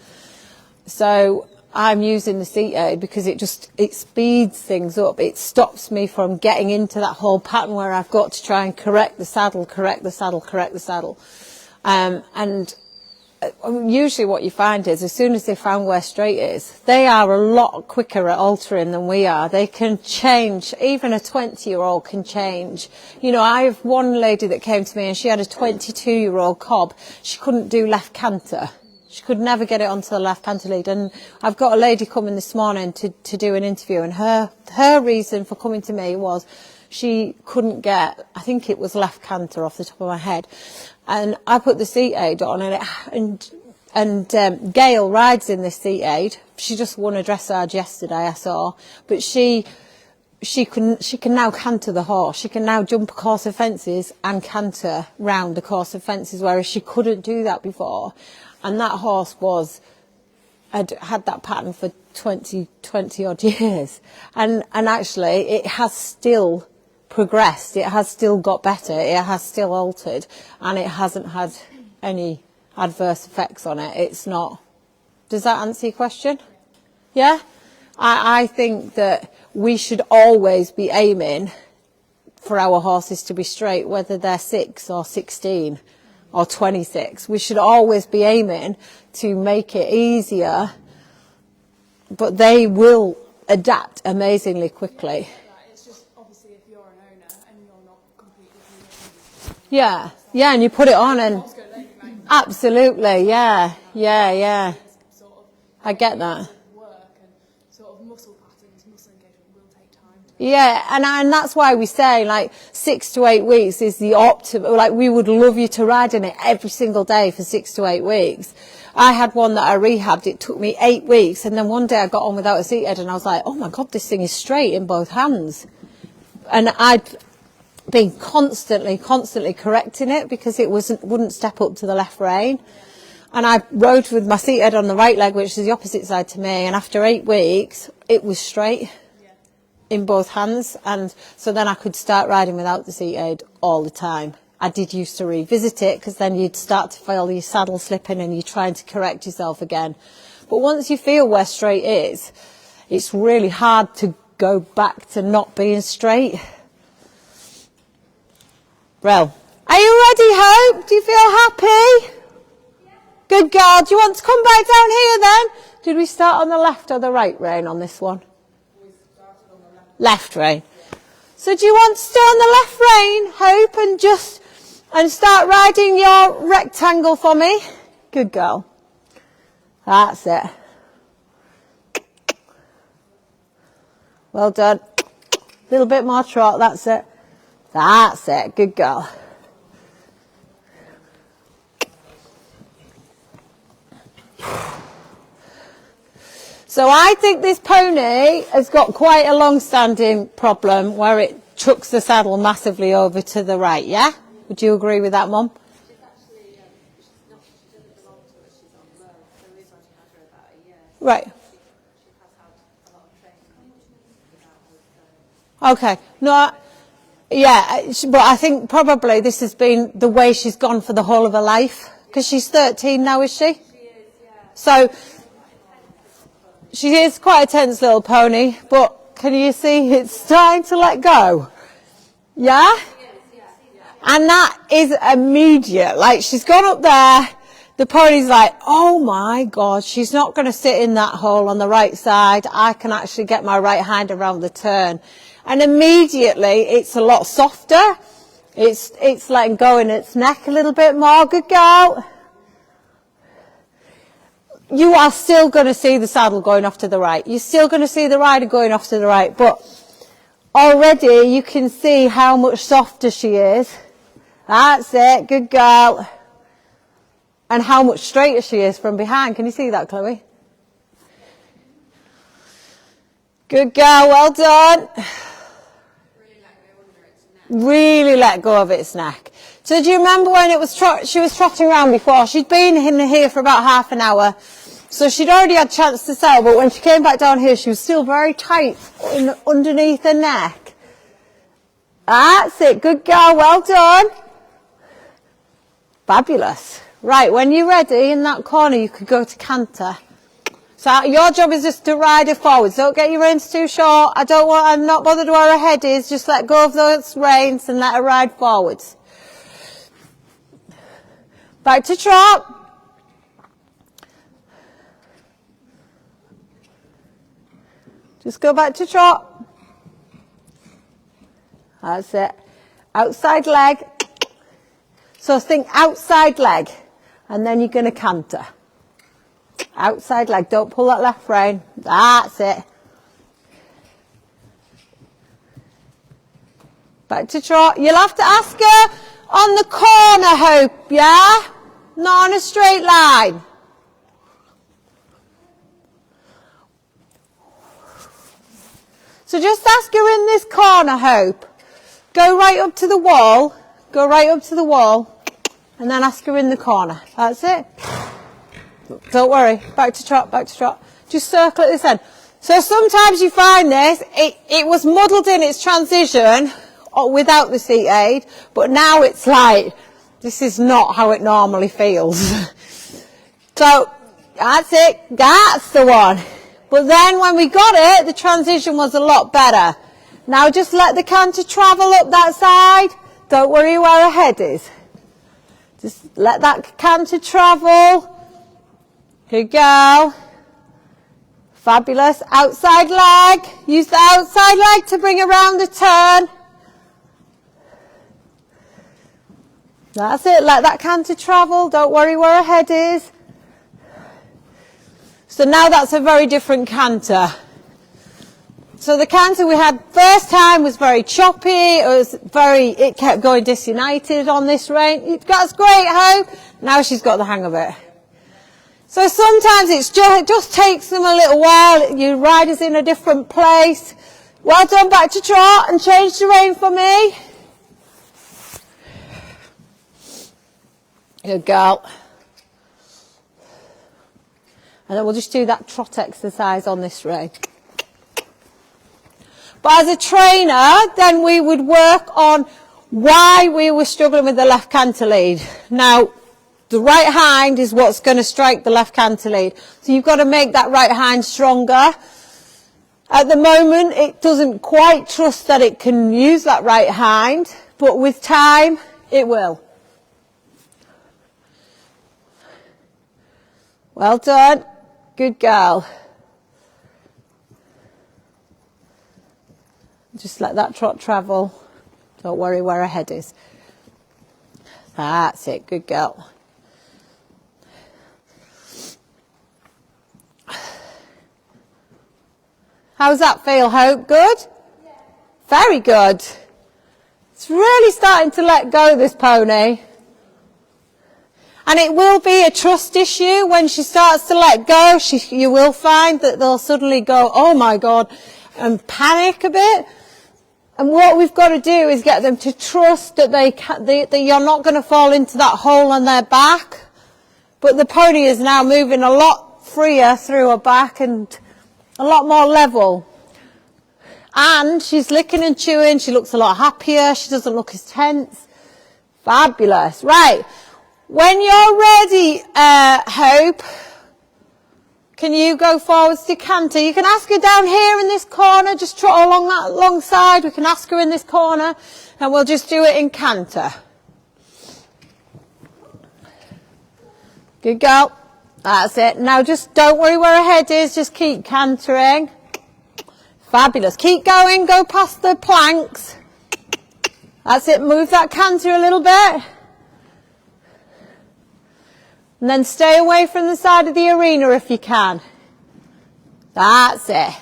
So I'm using the seat aid because it speeds things up. It stops me from getting into that whole pattern where I've got to try and correct the saddle. And usually what you find is as soon as they found where straight is, they are a lot quicker at altering than we are. They can change. Even a 20-year-old can change. You know, I have one lady that came to me and she had a 22-year-old cob. She couldn't do left canter. She could never get it onto the left canter lead. And I've got a lady coming this morning to do an interview, and her reason for coming to me was she couldn't get, I think it was left canter off the top of my head. And I put the seat aid on, and Gail rides in this seat aid. She just won a dressage yesterday, I saw. But she can now canter the horse. She can now jump a course of fences and canter round the course of fences, whereas she couldn't do that before. And that horse had that pattern for 20 odd years. And actually it has still progressed. It has still got better. It has still altered, and it hasn't had any adverse effects on it. It's not. Does that answer your question? Yeah? I think that we should always be aiming for our horses to be straight, whether they're 6 or 16 or 26. We should always be aiming to make it easier, but they will adapt amazingly quickly. It's just obviously if you're an owner and you're not completely Yeah, and you put it on and absolutely, yeah. sort of I get that. work and sort of muscle patterns, muscle engagement will take time to Yeah, and that's why we say like 6 to 8 weeks is the optimal. Like we would love you to ride in it every single day for 6 to 8 weeks. I had one that I rehabbed. It took me 8 weeks, and then one day I got on without a seat aid, and I was like, "Oh my God, this thing is straight in both hands." And I'd been constantly correcting it because it wouldn't step up to the left rein. And I rode with my seat aid on the right leg, which is the opposite side to me. And after 8 weeks, it was straight in both hands. And so then I could start riding without the seat aid all the time. I did used to revisit it because then you'd start to feel your saddle slipping and you're trying to correct yourself again. But once you feel where straight is, it's really hard to go back to not being straight. Well, are you ready, Hope? Do you feel happy? Good girl. Do you want to come back down here then? Did we start on the left or the right rein on this one? We started on the Left left. rein. So do you want to stay on the left rein, Hope, and start riding your rectangle for me? Good girl. That's it. Well done. A little bit more trot. That's it. That's it. Good girl. So I think this pony has got quite a long-standing problem where it chucks the saddle massively over to the right, yeah? Would you agree with that, Mum? She's actually, she doesn't belong to us, she's on loan, so we've only had her about a year. Right. She has had a lot of training without us. Okay. No, but I think probably this has been the way she's gone for the whole of her life. Because she's 13 now, is she? She is, yeah. So she is quite a tense little pony, but can you see it's starting to let go? Yeah? And that is immediate. Like, she's gone up there, the pony's like, oh my God, she's not going to sit in that hole on the right side. I can actually get my right hand around the turn. And immediately it's a lot softer. It's letting go in its neck a little bit more. Good girl. You are still going to see the saddle going off to the right. You're still going to see the rider going off to the right. But already you can see how much softer she is. That's it. Good girl. And how much straighter she is from behind. Can you see that, Chloe? Good girl, well done. Really let go of its neck. So do you remember when it was she was trotting around before? She'd been in here for about half an hour. So she'd already had a chance to settle, but when she came back down here, she was still very tight underneath her neck. That's it. Good girl. Well done. Fabulous. Right, when you're ready in that corner, you could go to canter. So your job is just to ride her forwards. Don't get your reins too short. I'm not bothered where her head is. Just let go of those reins and let her ride forwards. Back to trot. Just go back to trot. That's it. Outside leg. So think outside leg. And then you're going to canter. Outside leg. Don't pull that left rein. That's it. Back to trot. You'll have to ask her on the corner, Hope, yeah? Not on a straight line. So just ask her in this corner, Hope. Go right up to the wall. Go right up to the wall. And then ask her in the corner. That's it. Don't worry. Back to trot, back to trot. Just circle at this end. So sometimes you find this, it was muddled in its transition without the seat aid, but now it's like, this is not how it normally feels. So, that's it. That's the one. But then when we got it, the transition was a lot better. Now just let the canter travel up that side. Don't worry where her head is. Just let that canter travel. Good girl. Fabulous. Outside leg. Use the outside leg to bring around the turn. That's it. Let that canter travel. Don't worry where her head is. So now that's a very different canter. So the canter we had first time was very choppy. It kept going disunited on this rein. That's great, Hope. Now she's got the hang of it. So sometimes it just takes them a little while. Your rider's in a different place. Well done, back to trot and change the rein for me. Good girl. And then we'll just do that trot exercise on this rein. But as a trainer, then we would work on why we were struggling with the left canter lead. Now, the right hind is what's going to strike the left canter lead. So you've got to make that right hind stronger. At the moment, it doesn't quite trust that it can use that right hind, but with time, it will. Well done. Good girl. Just let that trot travel. Don't worry where her head is. That's it. Good girl. How's that feel, Hope? Good? Yeah. Very good. It's really starting to let go, this pony. And it will be a trust issue when she starts to let go. You will find that they'll suddenly go, oh my God, and panic a bit. And what we've got to do is get them to trust that that you're not going to fall into that hole on their back. But the pony is now moving a lot freer through her back and a lot more level. And she's licking and chewing. She looks a lot happier. She doesn't look as tense. Fabulous. Right. When you're ready, Hope, can you go forwards to canter? You can ask her down here in this corner. Just trot along that long side. We can ask her in this corner, and we'll just do it in canter. Good girl. That's it. Now just don't worry where her head is. Just keep cantering. Fabulous. Keep going. Go past the planks. That's it. Move that canter a little bit. And then stay away from the side of the arena if you can. That's it.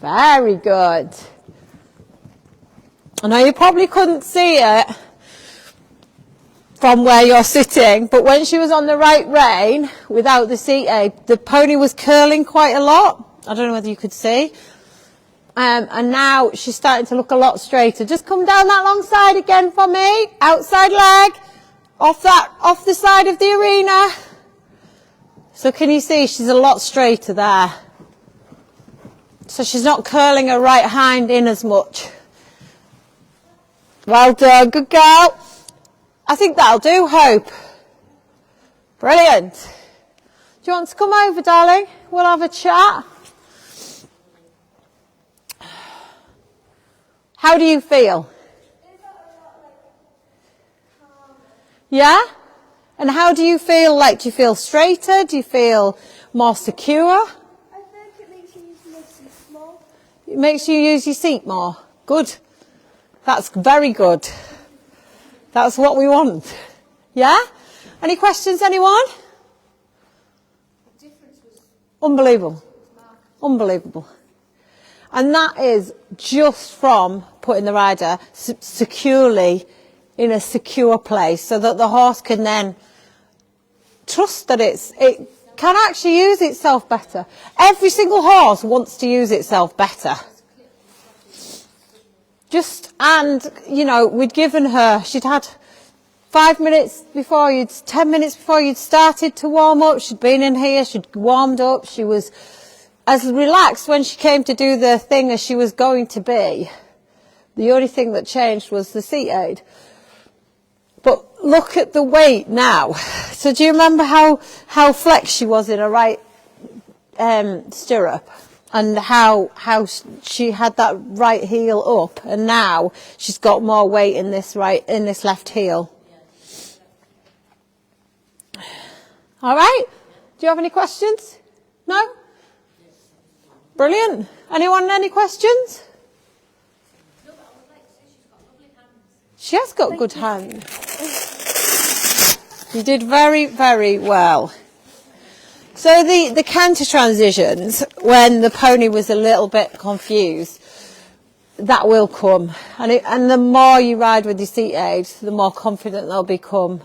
Very good. I know you probably couldn't see it. from where you're sitting, but when she was on the right rein without the seat aid, the pony was curling quite a lot. I don't know whether you could see. And now she's starting to look a lot straighter. Just come down that long side again for me. Outside leg, off the side of the arena. So can you see she's a lot straighter there? So she's not curling her right hind in as much. Well done, good girl. I think that'll do, Hope. Brilliant. Do you want to come over, darling? We'll have a chat. How do you feel? Yeah? And how do you feel? Like, do you feel straighter? Do you feel more secure? I think it makes you use my seat more. It makes you use your seat more. Good. That's very good. That's what we want. Yeah? Any questions, anyone? Unbelievable. Unbelievable. And that is just from putting the rider securely in a secure place so that the horse can then trust that it can actually use itself better. Every single horse wants to use itself better. And, you know, we'd given her, she'd had 10 minutes before you'd started to warm up. She'd been in here, she'd warmed up, she was as relaxed when she came to do the thing as she was going to be. The only thing that changed was the seat aid. But look at the weight now. So do you remember how flexed she was in her right stirrup? And how she had that right heel up, and now she's got more weight in this left heel. All right. Do you have any questions? No? Brilliant. Anyone any questions? She has got good hands. You did very, very well. So the canter transitions, when the pony was a little bit confused, that will come. And the more you ride with your seat aid, the more confident they'll become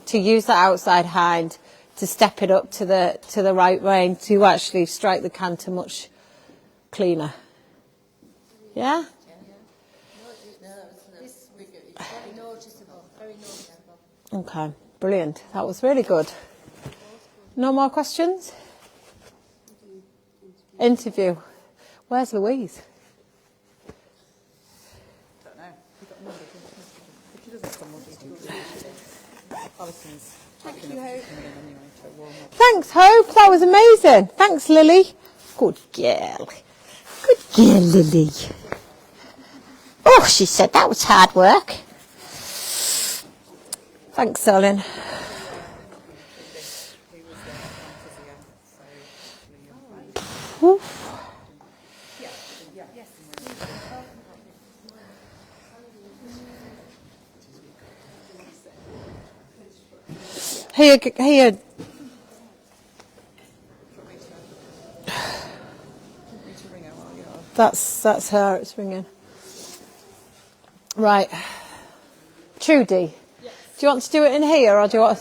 to use that outside hind, to step it up to the right rein, to actually strike the canter much cleaner. Yeah? Very noticeable, very noticeable. Okay, brilliant. That was really good. No more questions? Interview. Where's Louise? Don't know. You've got a number, if she doesn't come, we'll just do it. Alison's coming in anyway to warm up. Thanks, Hope. That was amazing. Thanks, Lily. Good girl. Good girl, Lily. Oh, she said that was hard work. Thanks, darling. Oof. Here. That's her. It's ringing. Right, Trudy. Yes. Do you want to do it in here, or do you want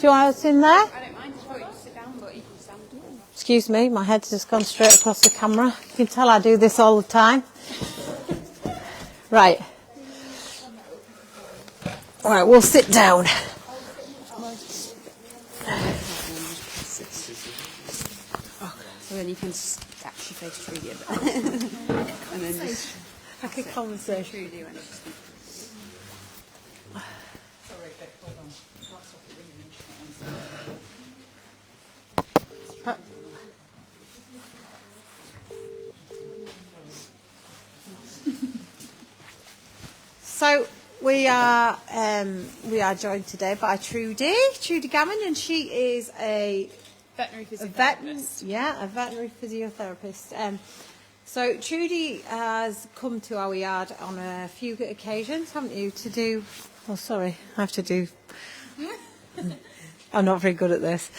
us in there? I don't mind. Just want you to sit down, but you can stand. Excuse me, my head's just gone straight across the camera. You can tell I do this all the time. Right. All right, we'll sit down. And then you can actually face Trudy a bit. And then just Like a conversation. Trudy when it's Sorry, Vic, hold on. Can't stop it ringing. So we are joined today by Trudy Gammon, and she is a Veterinary physiotherapist. a veterinary physiotherapist. So Trudy has come to our yard on a few occasions, haven't you, to do... Oh, sorry, I have to do... I'm not very good at this.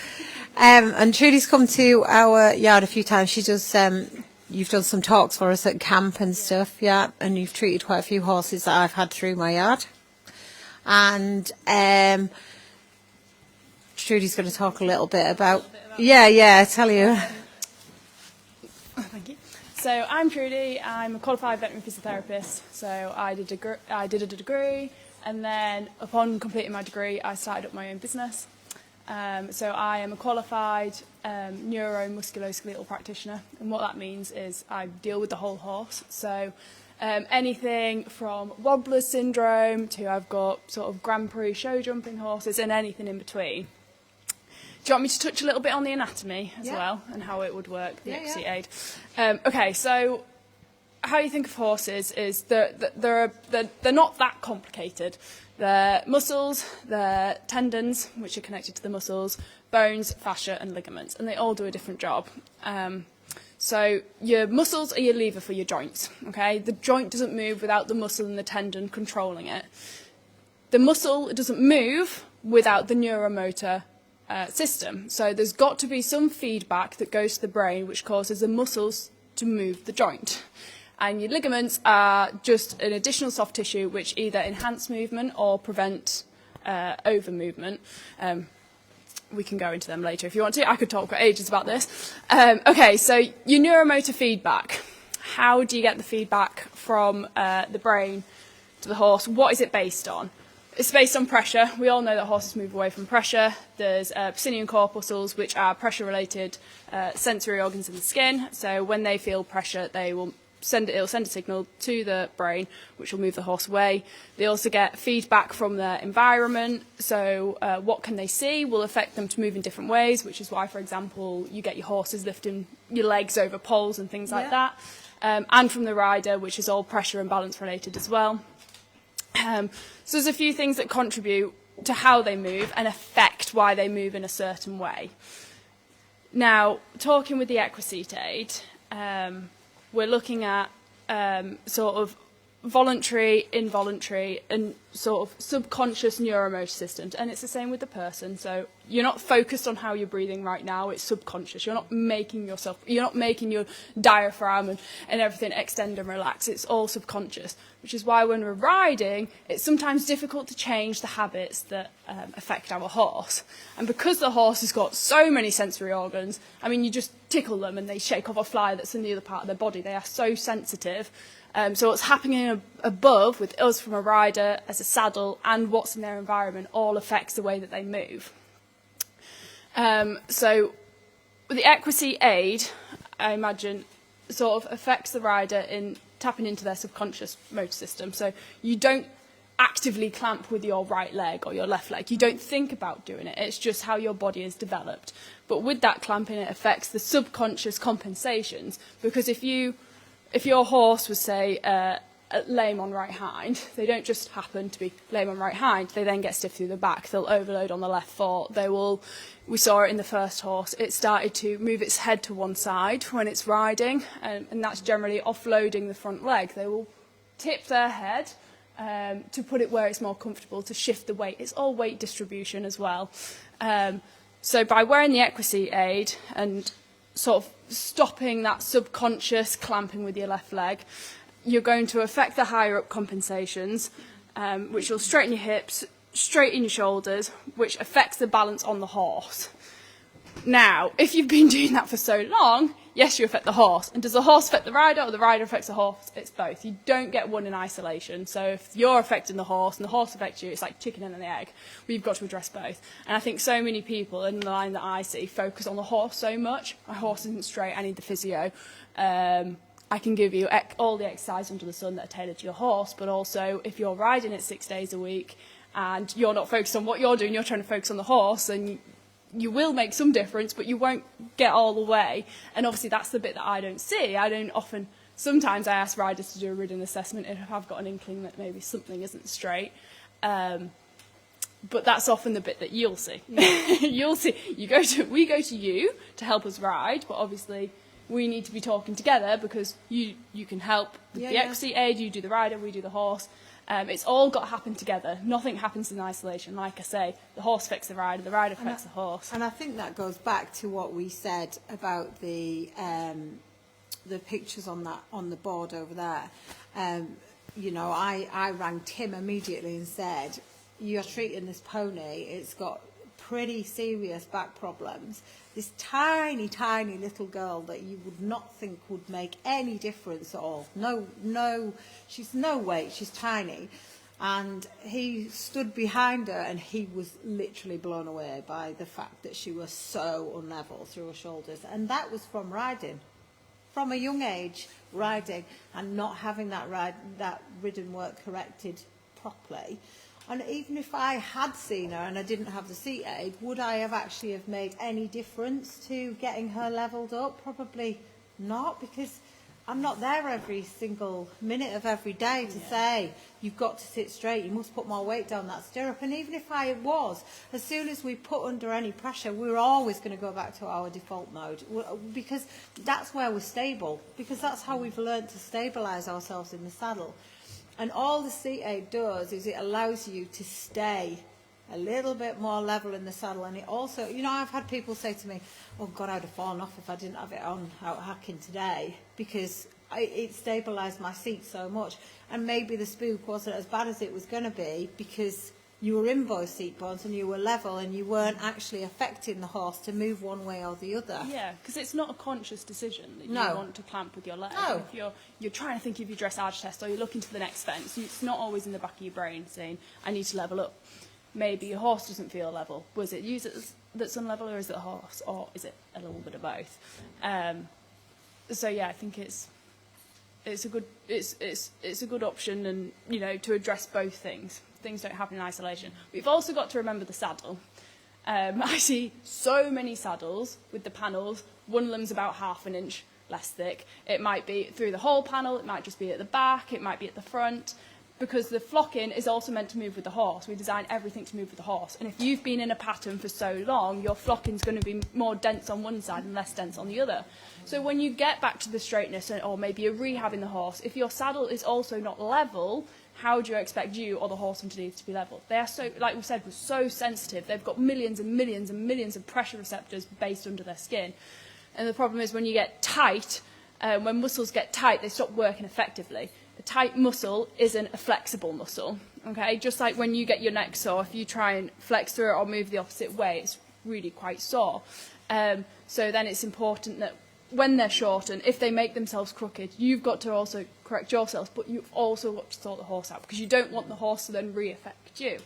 And Trudy's come to our yard a few times. She does... you've done some talks for us at camp and stuff, yeah, and you've treated quite a few horses that I've had through my yard. And Trudy's going to talk a little bit about... Yeah, tell you. Thank you. So I'm Trudy. I'm a qualified veterinary physiotherapist. So I did a degree, and then upon completing my degree, I started up my own business. So I am a qualified neuromusculoskeletal practitioner, and what that means is I deal with the whole horse. So anything from wobbler syndrome to I've got sort of Grand Prix show jumping horses and anything in between. Do you want me to touch a little bit on the anatomy as well and how it would work, the equity aid? Okay, so how you think of horses is they're not that complicated. They're muscles, they're tendons, which are connected to the muscles, bones, fascia and ligaments, and they all do a different job. So your muscles are your lever for your joints, okay? The joint doesn't move without the muscle and the tendon controlling it. The muscle doesn't move without the neuromotor system. So there's got to be some feedback that goes to the brain which causes the muscles to move the joint. And your ligaments are just an additional soft tissue which either enhance movement or prevent over movement. We can go into them later if you want to. I could talk for ages about this. Okay, so your neuromotor feedback. How do you get the feedback from the brain to the horse? What is it based on? It's based on pressure. We all know that horses move away from pressure. There's posinium corpuscles, which are pressure-related sensory organs in the skin. So when they feel pressure, it'll send a signal to the brain, which will move the horse away. They also get feedback from their environment. So what can they see will affect them to move in different ways, which is why, for example, you get your horses lifting your legs over poles and things like that. And from the rider, which is all pressure and balance related as well. So there's a few things that contribute to how they move and affect why they move in a certain way. Now, talking with the Equiseat aid, we're looking at sort of voluntary, involuntary, and sort of subconscious neuromotor systems. And it's the same with the person. So you're not focused on how you're breathing right now. It's subconscious. You're not making your diaphragm and everything extend and relax. It's all subconscious, which is why when we're riding, it's sometimes difficult to change the habits that affect our horse. And because the horse has got so many sensory organs, I mean, you just tickle them and they shake off a fly that's in the other part of their body. They are so sensitive. So what's happening above with us from a rider as a saddle and what's in their environment all affects the way that they move. So with the Equiseat aid, I imagine, sort of affects the rider in tapping into their subconscious motor system. So you don't actively clamp with your right leg or your left leg. You don't think about doing it. It's just how your body is developed. But with that clamping, it affects the subconscious compensations, because if your horse was, say, lame on right hind, they don't just happen to be lame on right hind, they then get stiff through the back, they'll overload on the left foot, we saw it in the first horse, it started to move its head to one side when it's riding, and that's generally offloading the front leg. They will tip their head to put it where it's more comfortable, to shift the weight. It's all weight distribution as well. So by wearing the Equiseat aid and sort of stopping that subconscious clamping with your left leg, you're going to affect the higher up compensations, which will straighten your hips, straighten your shoulders, which affects the balance on the horse. Now, if you've been doing that for so long, yes, you affect the horse. And does the horse affect the rider or the rider affects the horse? It's both. You don't get one in isolation. So if you're affecting the horse and the horse affects you, it's like chicken and the egg. We've got to address both. And I think so many people in the line that I see focus on the horse so much. My horse isn't straight, I need the physio. I can give you all the exercise under the sun that are tailored to your horse, but also if you're riding it 6 days a week and you're not focused on what you're doing, you're trying to focus on the horse, and you will make some difference, but you won't get all the way. And obviously that's the bit that I don't see. Sometimes I ask riders to do a ridden assessment if I've got an inkling that maybe something isn't straight. But that's often the bit that you'll see. You'll see. We go to you to help us ride, but obviously we need to be talking together because you can help with the Equiseat aid, you do the rider, we do the horse. It's all got to happen together. Nothing happens in isolation. Like I say, the horse affects the rider affects the horse. And I think that goes back to what we said about the pictures on the board over there. I rang Tim immediately and said, you're treating this pony, it's got pretty serious back problems. This tiny, tiny little girl that you would not think would make any difference at all. No, she's no weight, she's tiny. And he stood behind her and he was literally blown away by the fact that she was so unlevel through her shoulders. And that was from riding, from a young age, riding and not having that ridden work corrected properly. And even if I had seen her and I didn't have the seat aid, would I have actually have made any difference to getting her levelled up? Probably not, because I'm not there every single minute of every day to say, you've got to sit straight, you must put more weight down that stirrup. And even if I was, as soon as we put under any pressure, we're always going to go back to our default mode, because that's where we're stable, because that's how we've learned to stabilise ourselves in the saddle. And all the seat aid does is it allows you to stay a little bit more level in the saddle. And it also, you know, I've had people say to me, oh God, I'd have fallen off if I didn't have it on out hacking today, because it stabilised my seat so much. And maybe the spook wasn't as bad as it was going to be because you were in both seat bones and you were level and you weren't actually affecting the horse to move one way or the other. Yeah, because it's not a conscious decision that you No. want to clamp with your leg. No. If you're trying to think of your dressage test or you're looking to the next fence, it's not always in the back of your brain saying, I need to level up. Maybe your horse doesn't feel level. Was it you that's unlevel, or is it the horse, or is it a little bit of both? So yeah, I think it's a good option, and you know, to address both things. Things don't happen in isolation. We've also got to remember the saddle. I see so many saddles with the panels. One of them's about ½ an inch less thick. It might be through the whole panel. It might just be at the back. It might be at the front. Because the flocking is also meant to move with the horse. We design everything to move with the horse. And if you've been in a pattern for so long, your flocking's going to be more dense on one side and less dense on the other. So when you get back to the straightness, or maybe you're rehabbing the horse, if your saddle is also not level, how do you expect you or the horse underneath to be level? They are so, like we said, so sensitive. They've got millions and millions and millions of pressure receptors based under their skin. And the problem is when you get tight, when muscles get tight, they stop working effectively. A tight muscle isn't a flexible muscle, okay? Just like when you get your neck sore, if you try and flex through it or move the opposite way, it's really quite sore. So then it's important that when they're shortened, if they make themselves crooked, you've got to also correct yourself, but you've also got to sort the horse out, because you don't want the horse to then re-affect you.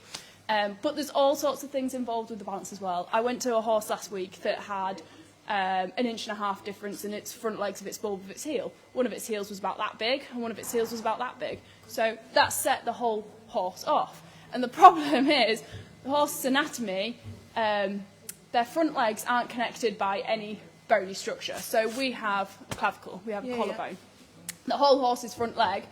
But there's all sorts of things involved with the balance as well. I went to a horse last week that had 1.5 inches difference in its front legs of its bulb of its heel. One of its heels was about that big, and one of its heels was about that big. So that set the whole horse off. And the problem is, the horse's anatomy, their front legs aren't connected by any bony structure. So we have a clavicle, we have a collarbone. The whole horse's front leg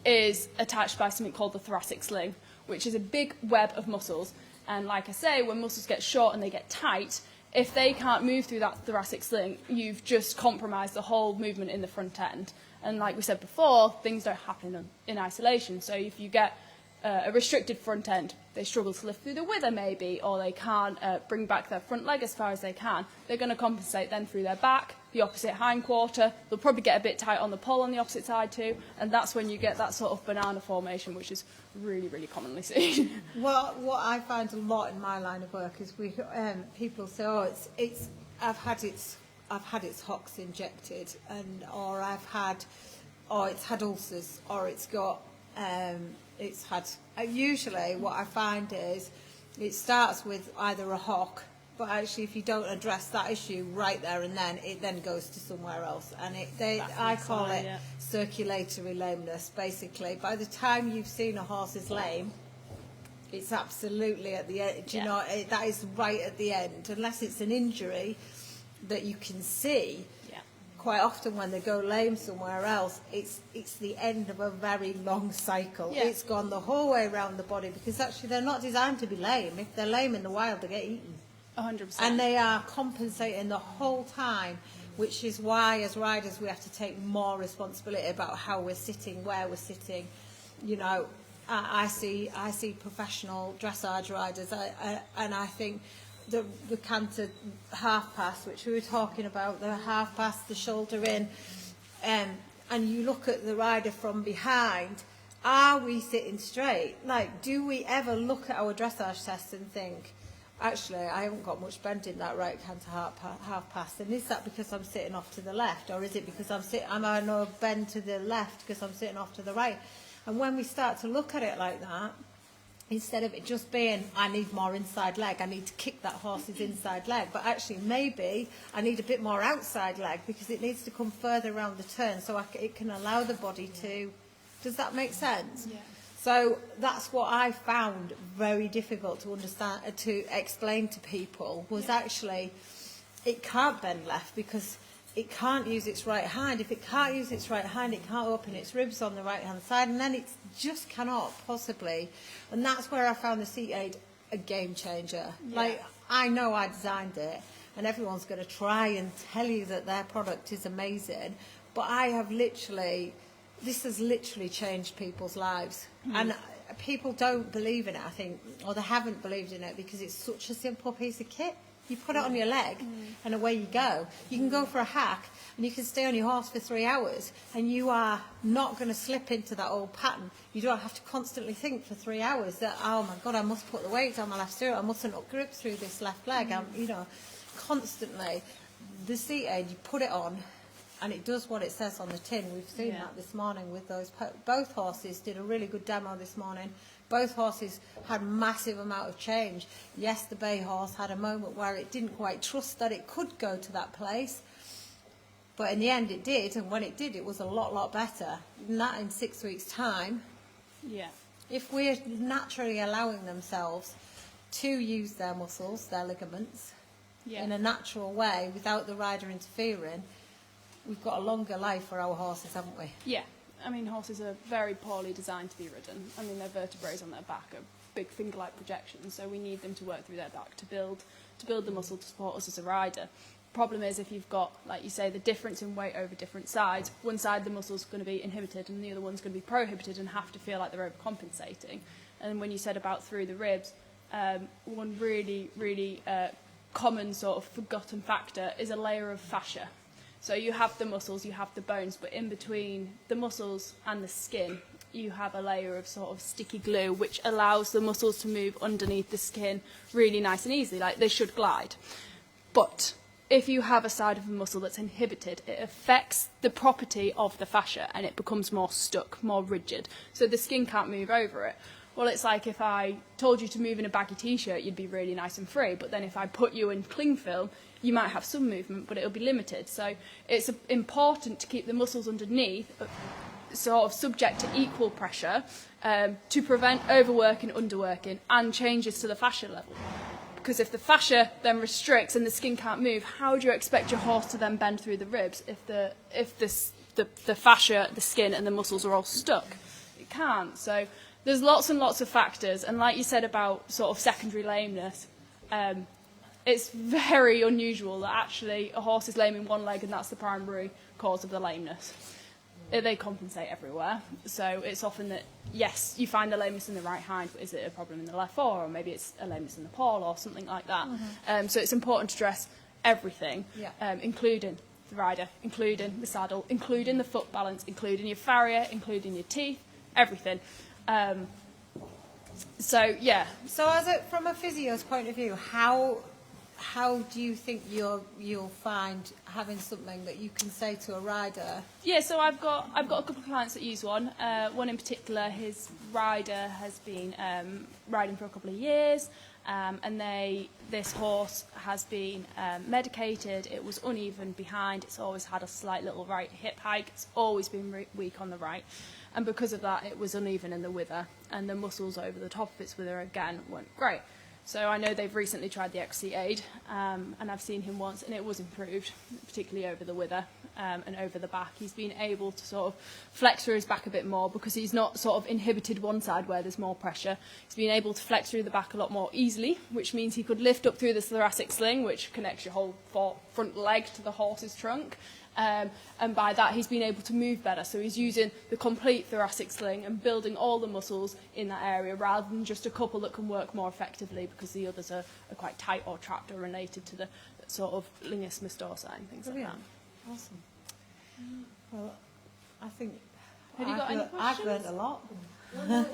is attached by something called the thoracic sling, which is a big web of muscles. And like I say, when muscles get short and they get tight, if they can't move through that thoracic sling, you've just compromised the whole movement in the front end. And like we said before, things don't happen in isolation. So if you get a restricted front end, they struggle to lift through the wither maybe, or they can't bring back their front leg as far as they can. They're going to compensate then through their back, the opposite hindquarter. They'll probably get a bit tight on the poll on the opposite side too, and that's when you get that sort of banana formation, which is really, really commonly seen. Well, what I find a lot in my line of work is people say, oh, I've had its hocks injected, or it's had ulcers, or it's got usually what I find is it starts with either a hock, but actually if you don't address that issue right there and then, it then goes to somewhere else, and I call it circulatory lameness. Basically, by the time you've seen a horse is lame, it's absolutely at the end. You know, that is right at the end, unless it's an injury that you can see. Quite often when they go lame somewhere else, it's the end of a very long cycle. It's gone the whole way around the body, because actually they're not designed to be lame. If they're lame in the wild, they get eaten. 100%. And they are compensating the whole time, which is why as riders we have to take more responsibility about how we're sitting, where we're sitting. You know, I see professional dressage riders, and I think the canter half pass, which we were talking about, the half pass, the shoulder in, and you look at the rider from behind, are we sitting straight? Like, do we ever look at our dressage test and think, actually, I haven't got much bend in that right canter half pass, and is that because I'm sitting off to the left, or is it because am I no bend to the left because I'm sitting off to the right? And when we start to look at it like that, instead of it just being, I need more inside leg, I need to kick that horse's inside leg, but actually maybe I need a bit more outside leg because it needs to come further around the turn so it can allow the body to, does that make sense? Yeah. So that's what I found very difficult to understand, to explain to people, was actually it can't bend left because it can't use its right hind. If it can't use its right hind, it can't open its ribs on the right hand side, and then it just cannot possibly. And that's where I found the seat aid a game changer. Yeah. Like, I know I designed it, and everyone's going to try and tell you that their product is amazing, but I have literally, this has literally changed people's lives. And people don't believe in it, I think, or they haven't believed in it because it's such a simple piece of kit. You put it on your leg and away you go. You can go for a hack and you can stay on your horse for 3 hours and you are not going to slip into that old pattern. You don't have to constantly think for 3 hours that, oh my God, I must put the weight on my left stirrup, I mustn't up grip through this left leg. You know, constantly. The seat aid, you put it on and it does what it says on the tin. We've seen that this morning with those. Both horses did a really good demo this morning. Both horses had massive amount of change. Yes, the bay horse had a moment where it didn't quite trust that it could go to that place, but in the end it did, and when it did, it was a lot better. And that in 6 weeks' time, Yeah. if we're naturally allowing themselves to use their muscles, their ligaments, in a natural way without the rider interfering, we've got a longer life for our horses, haven't we? Yeah. I mean, horses are very poorly designed to be ridden. I mean, their vertebrae on their back are big finger-like projections, so we need them to work through their back to build the muscle to support us as a rider. Problem is, if you've got, like you say, the difference in weight over different sides, one side the muscle's going to be inhibited and the other one's going to be prohibited and have to feel like they're overcompensating. And when you said about through the ribs, one really common sort of forgotten factor is a layer of fascia. So you have the muscles, you have the bones, but in between the muscles and the skin, you have a layer of sort of sticky glue, which allows the muscles to move underneath the skin really nice and easily, like they should glide. But if you have a side of the muscle that's inhibited, it affects the property of the fascia and it becomes more stuck, more rigid. So the skin can't move over it. Well, it's like if I told you to move in a baggy t-shirt, you'd be really nice and free. But then if I put you in cling film, you might have some movement, but it'll be limited. So it's important to keep the muscles underneath sort of subject to equal pressure to prevent overworking, underworking, and changes to the fascia level. Because if the fascia then restricts and the skin can't move, how do you expect your horse to then bend through the ribs if the fascia, the skin, and the muscles are all stuck? It can't. So there's lots and lots of factors, and like you said about sort of secondary lameness, it's very unusual that actually a horse is lame in one leg and that's the primary cause of the lameness. They compensate everywhere, so it's often that, yes, you find the lameness in the right hind, but is it a problem in the left fore, or maybe it's a lameness in the paw or something like that. So it's important to address everything, including the rider, including the saddle, including the foot balance, including your farrier, including your teeth, everything. So from a physio's point of view, how do you think you'll find having something that you can say to a rider? Yeah, so I've got a couple of clients that use one. One in particular, his rider has been riding for a couple of years, and this horse has been medicated. It was uneven behind. It's always had a slight little right hip hike. It's always been weak on the right. And because of that, it was uneven in the wither, and the muscles over the top of its wither, again, weren't great. So I know they've recently tried the XC Aid, and I've seen him once, and it was improved, particularly over the wither and over the back. He's been able to sort of flex through his back a bit more because he's not sort of inhibited one side where there's more pressure. He's been able to flex through the back a lot more easily, which means he could lift up through the thoracic sling, which connects your whole front leg to the horse's trunk. And by that he's been able to move better, so he's using the complete thoracic sling and building all the muscles in that area rather than just a couple that can work more effectively because the others are quite tight or trapped or related to the sort of lingus mastorsi and things like that. Awesome. Well, I think Have you got any questions? I've learned a lot. Well, no,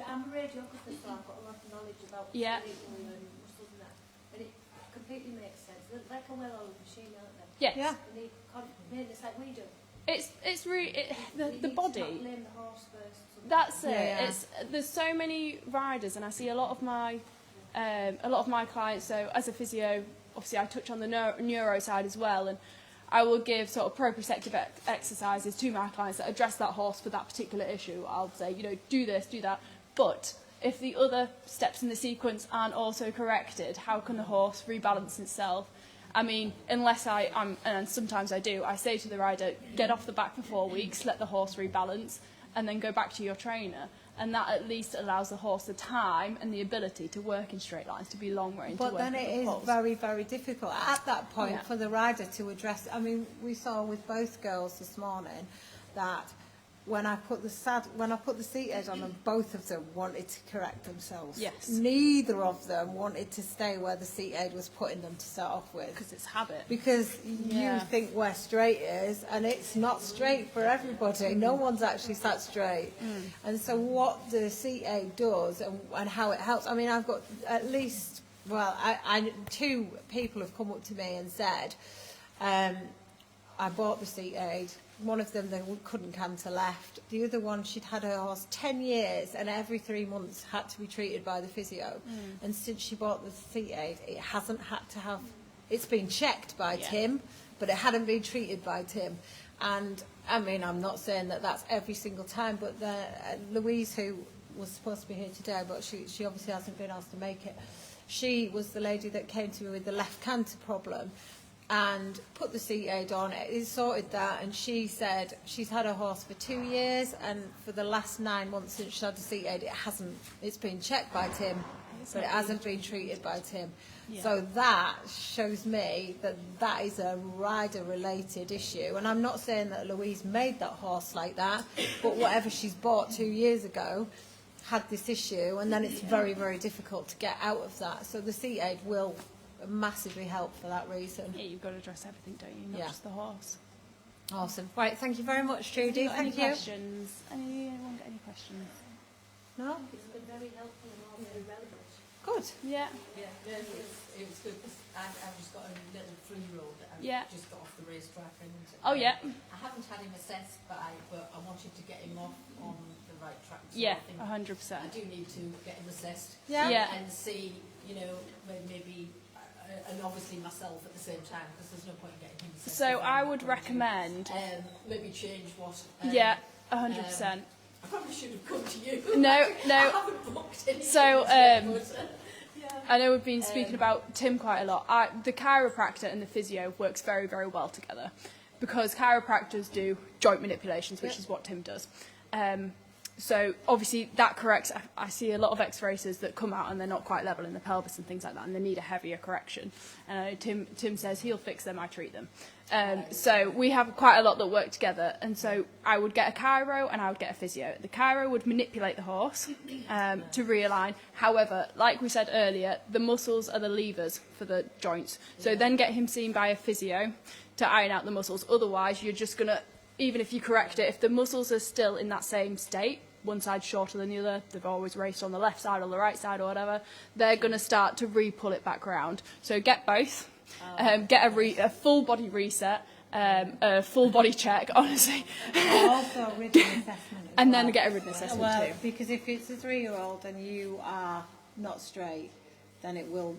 I'm a radiographer, so I've got a lot of knowledge about Yeah. people and muscles and that. And it completely makes sense. They're like a well-oiled machine, aren't they? Yes. Yeah. They need maintenance like we do. It's really You the need to body. not blame the horse first. That's it. Yeah. It's there's so many riders, and I see a lot of my clients. So as a physio, obviously I touch on the neuro side as well, and I will give sort of proprioceptive exercises to my clients that address that horse for that particular issue. I'll say, do this, do that. But if the other steps in the sequence aren't also corrected, how can the horse rebalance itself? I mean, unless and sometimes I do, I say to the rider, get off the back for 4 weeks, let the horse rebalance, and then go back to your trainer. And that at least allows the horse the time and the ability to work in straight lines, to be long range. But then it is very, very difficult at that point Yeah. for the rider to address. I mean, we saw with both girls this morning that when I put the seat aid on them, both of them wanted to correct themselves. Yes. Neither of them wanted to stay where the seat aid was putting them to start off with. because it's habit. Because Yeah. you think where straight is, and it's not straight for everybody. No one's actually sat straight. And so what the seat aid does and how it helps, I mean, I've got at least, I 2 people have come up to me and said, I bought the seat aid. One of them, they couldn't canter left. The other one, she'd had her horse 10 years and every 3 months had to be treated by the physio. And since she bought the seat aid, it hasn't had to have, it's been checked by Tim, but it hadn't been treated by Tim. And I mean, I'm not saying that that's every single time, but Louise, who was supposed to be here today, but she obviously hasn't been asked to make it. She was the lady that came to me with the left canter problem and put the seat aid on. It sorted that, and she said she's had her horse for 2 years, and for the last 9 months since she had the seat aid, it's been checked by Tim, but it hasn't been treated by Tim. Yeah. So that shows me that is a rider-related issue, and I'm not saying that Louise made that horse like that, but whatever she's bought 2 years ago had this issue, and then it's very, very difficult to get out of that. So the seat aid will massively help for that reason. Yeah, you've got to address everything, don't you? Not Yeah. just the horse. Awesome. Right, thank you very much, Judy. Got any Thank you. questions? Anyone got any questions? No? It's been very helpful and all very relevant. Good. Yeah. Yeah, it was good because I've just got a little 3-year-old that Yeah. just got off the racetrack and Oh, yeah. I haven't had him assessed, but I wanted to get him off on the right track. So Yeah, I think 100%. I do need to get him assessed. Yeah. Yeah. And see, maybe, and obviously myself at the same time, because there's no point in getting him assessed. So if I I'm would not going to. recommend. Maybe change what. Yeah, 100%. I probably should have come to you. No, I no. haven't booked anything. So, yet, but, yeah. I know we've been speaking about Tim quite a lot. The chiropractor and the physio works very, very well together because chiropractors do joint manipulations, which is what Tim does. So obviously that corrects. I see a lot of ex-racers that come out and they're not quite level in the pelvis and things like that, and they need a heavier correction. And I know Tim says he'll fix them, I treat them. So we have quite a lot that work together. And so I would get a chiro and I would get a physio. The chiro would manipulate the horse to realign. However, like we said earlier, the muscles are the levers for the joints. So then get him seen by a physio to iron out the muscles. Otherwise, you're just going to, even if you correct it, if the muscles are still in that same state, one side shorter than the other, they've always raced on the left side or the right side or whatever, they're going to start to re-pull it back round. So get both, get a full body reset, a full body check, honestly. Also a written assessment as And well. then get a written assessment Well, too. because if it's a 3-year-old and you are not straight, then it will,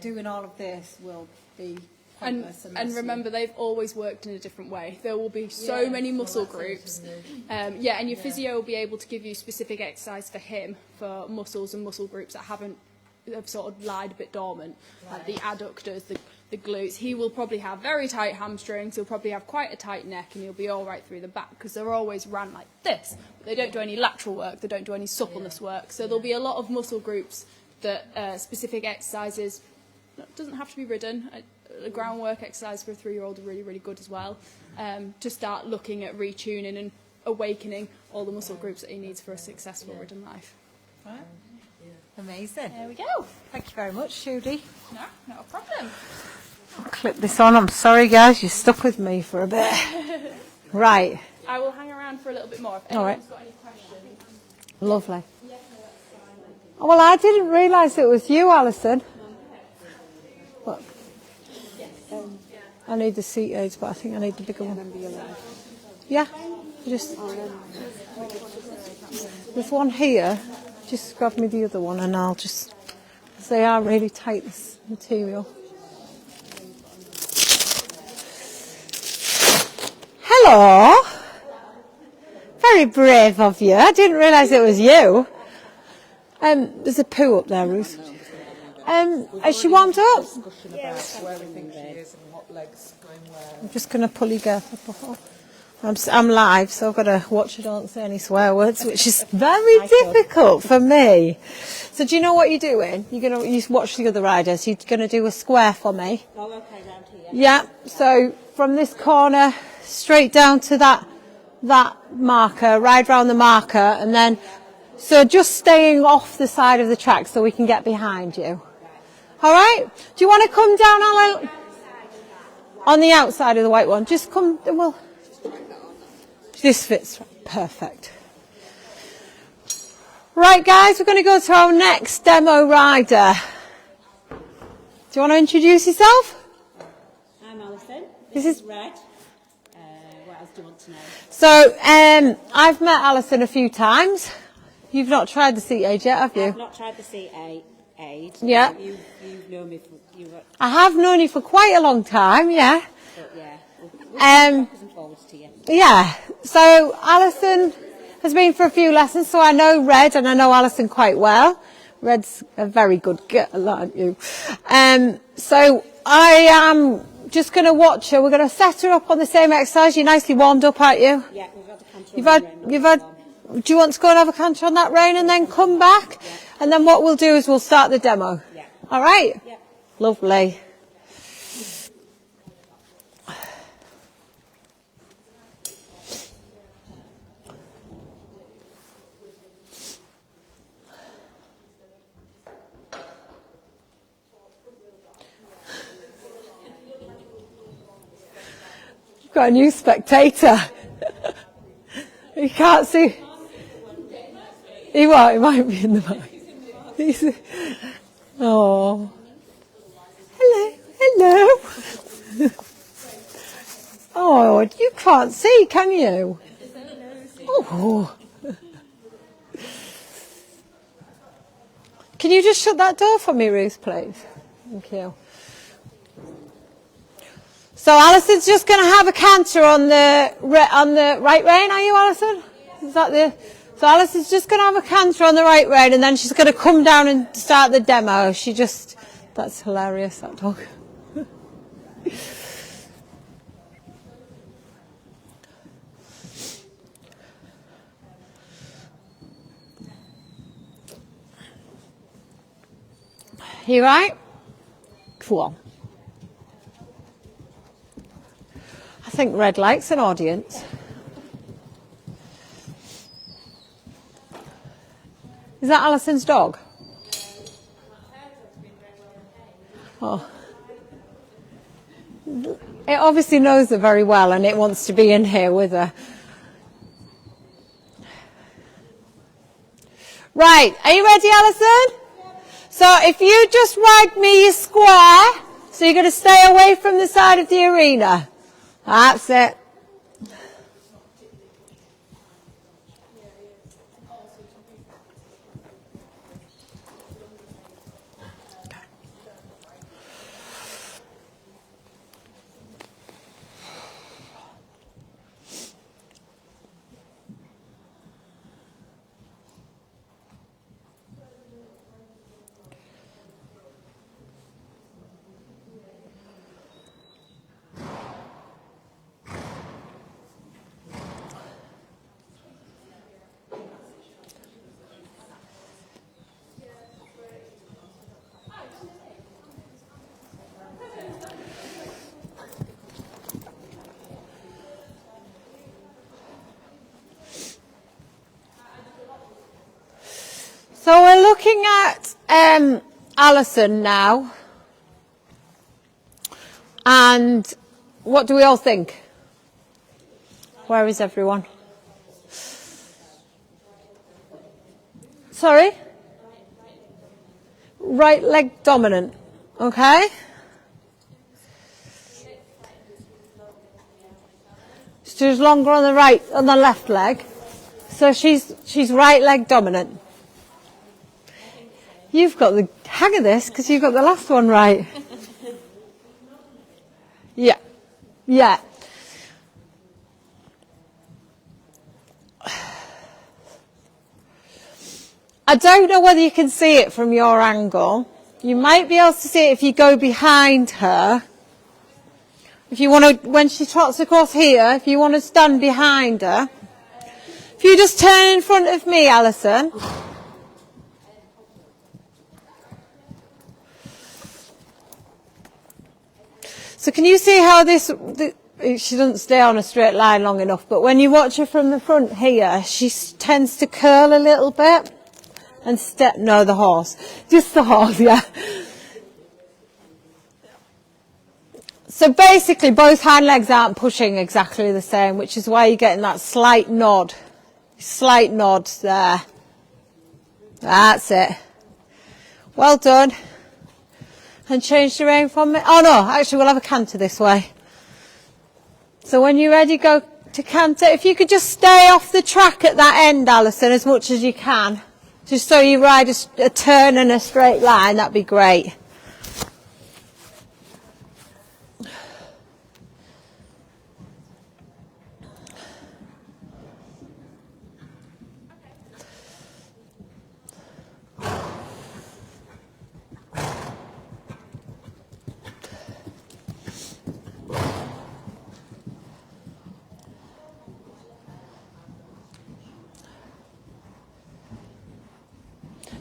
doing all of this will be pointless. And unless remember, they've always worked in a different way. There will be so many muscle groups. And your physio will be able to give you specific exercise for him, for muscles and muscle groups that have sort of lied a bit dormant, like the adductors, the glutes. He will probably have very tight hamstrings, he'll probably have quite a tight neck, and he'll be all right through the back, because they're always ran like this. But they don't do any lateral work, they don't do any suppleness work. So there'll be a lot of muscle groups that specific exercises, doesn't have to be ridden, a groundwork exercise for a 3-year-old are really, really good as well, to start looking at retuning and awakening all the muscle groups that he needs for a successful ridden life. Right. Amazing. There we go. Thank you very much, Judy. No, not a problem. I'll clip this on. I'm sorry, guys, you're stuck with me for a bit. Right. I will hang around around for a little bit more. If All right. anyone's got any questions. Lovely. Oh, well, I didn't realise it was you, Alison. What? I need the seat aids, but I think I need the bigger one. Yeah, just there's one here. Just grab me the other one, and I'll just. They are really tight, this material. Hello. Very brave of you. I didn't realise it was you. There's a poo up there, Ruth. Has she warmed up? Discussion about where we think she is and what legs going where. I'm just going to pulley Gertha up. I'm live, so I've got to watch her don't say any swear words, which is very difficult for me. So do you know what you're doing? You watch the other riders. You're going to do a square for me. Oh, okay, round here. Yeah. So from this corner straight down to that marker, ride round the marker, and then so just staying off the side of the track so we can get behind you. All right. Do you want to come down, Alan? On the outside of the white one. Just come. Well. This fits perfect. Right, guys, we're going to go to our next demo rider. Do you want to introduce yourself? I'm Alison. This This is- is Red. What else do you want to know? So, I've met Alison a few times. You've not tried the seat aid yet, have you? I've not tried the aid. Yeah. You've known me for, I have known you for quite a long time, yeah. but yeah. We'll backwards and forwards to you. Yeah. So Alison has been for a few lessons, so I know Red and I know Alison quite well. Red's a very good girl, aren't you? So I am just going to watch her. We're going to set her up on the same exercise. You're nicely warmed up, aren't you? Yeah, we've had the canter You've had. Do you want to go and have a canter on that rein and then come back? Yeah. And then what we'll do is we'll start the demo. Yeah. All right? Yeah. Lovely. Got a new spectator. You can't see. He won't. He might be in the back. Oh. Hello. Hello. Oh, you can't see, can you? Oh. Can you just shut that door for me, Ruth, please? Thank you. So Alison's just going to have a canter on the right rein, are you, Alison? Is that the? So Alison's just going to have a canter on the right rein, and then she's going to come down and start the demo. That's hilarious, that dog. You right? Go on. I think Red likes an audience. Is that Alison's dog? Oh. It obviously knows her very well and it wants to be in here with her. Right, are you ready, Alison? So if you just ride me your square, so you're going to stay away from the side of the arena. That's it. So we're looking at Alison now. And what do we all think? Where is everyone? Sorry? Right leg dominant. Okay. She's longer on the left leg. So she's right leg dominant. You've got the hang of this because you've got the last one right. Yeah. Yeah. I don't know whether you can see it from your angle. You might be able to see it if you go behind her. If you want to, when she trots across here, if you want to stand behind her. If you just turn in front of me, Alison. So can you see how she doesn't stay on a straight line long enough, but when you watch her from the front here, she tends to curl a little bit and no, the horse. Just the horse, yeah. So basically both hind legs aren't pushing exactly the same, which is why you're getting that slight nod. Slight nod there. That's it. Well done. And change the rein from me. Oh no, actually we'll have a canter this way. So when you're ready, go to canter. If you could just stay off the track at that end, Alison, as much as you can. Just so you ride a turn in a straight line, that'd be great.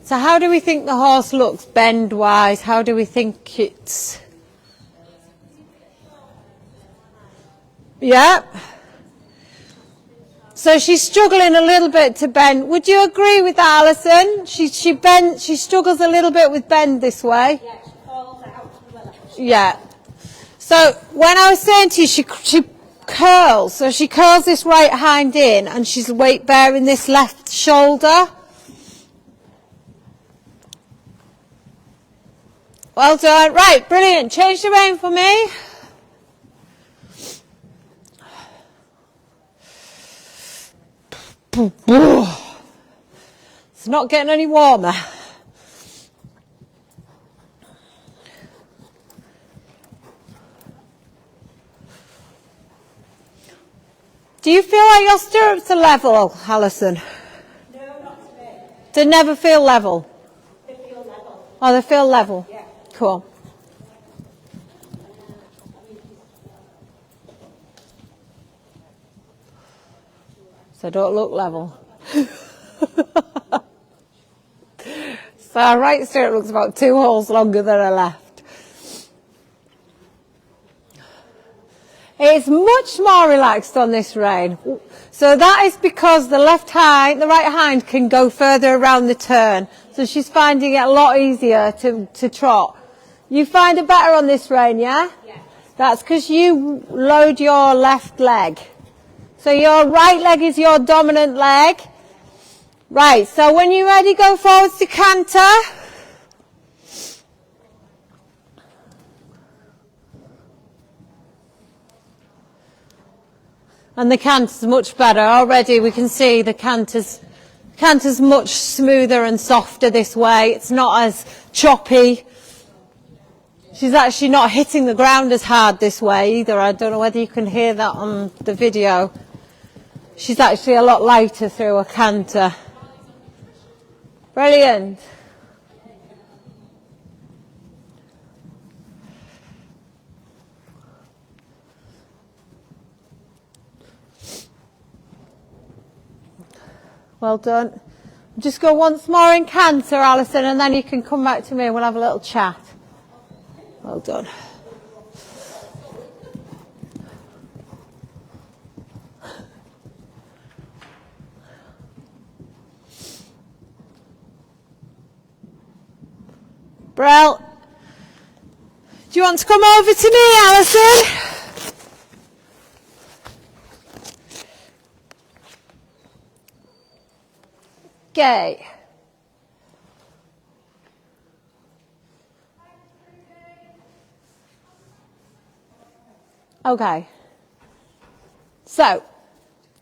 So how do we think the horse looks bend-wise? How do we think it's... Yeah. So she's struggling a little bit to bend. Would you agree with that, Alison? She struggles a little bit with bend this way. Yeah, she falls out to the left. Yeah. So when I was saying to you, she curls. So she curls this right hind in, and she's weight bearing this left shoulder. Well done. Right, brilliant. Change the rein for me. It's not getting any warmer. Do you feel like your stirrups are level, Alison? No, not today. They never feel level? They feel level. Oh, they feel level? Yeah. Cool. So don't look level. So our right stirrup looks about 2 holes longer than our left. It's much more relaxed on this rein. So that is because the right hind can go further around the turn. So she's finding it a lot easier to trot. You find it better on this rein, yeah? Yeah. That's because you load your left leg. So your right leg is your dominant leg. Right, so when you're ready, go forwards to canter. And the canter's much better. Already we can see the canter's much smoother and softer this way. It's not as choppy. She's actually not hitting the ground as hard this way either. I don't know whether you can hear that on the video. She's actually a lot lighter through a canter. Brilliant. Well done. Just go once more in canter, Alison, and then you can come back to me and we'll have a little chat. Well done. Brel, do you want to come over to me, Alison? Okay. Okay. So,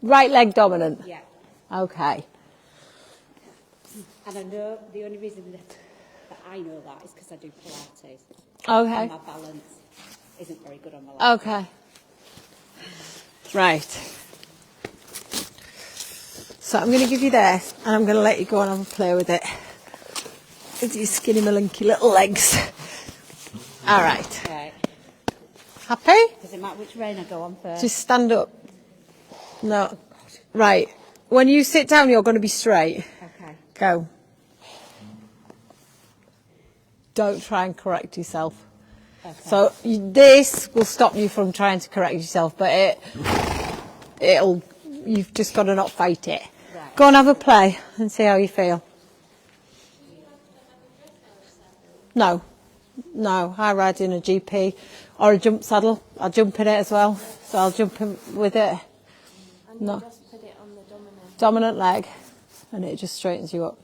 right leg dominant. Yeah. Okay. And I know the only reason that I know that is because I do Pilates. Okay. And my balance isn't very good on my legs. Okay. Right. So I'm going to give you this, and I'm going to let you go and have a play with it. With your skinny malinky little legs. All right. Right. Happy? Does it matter which rein I go on first? Just stand up. No. Right. When you sit down, you're going to be straight. Okay. Go. Don't try and correct yourself. Okay. So this will stop you from trying to correct yourself, but it'll. You've just got to not fight it. Right. Go and have a play and see how you feel. No, I ride in a GP or a jump saddle. I'll jump in it as well, so I'll jump in with it. And No. you just put it on the Dominant leg, and it just straightens you up.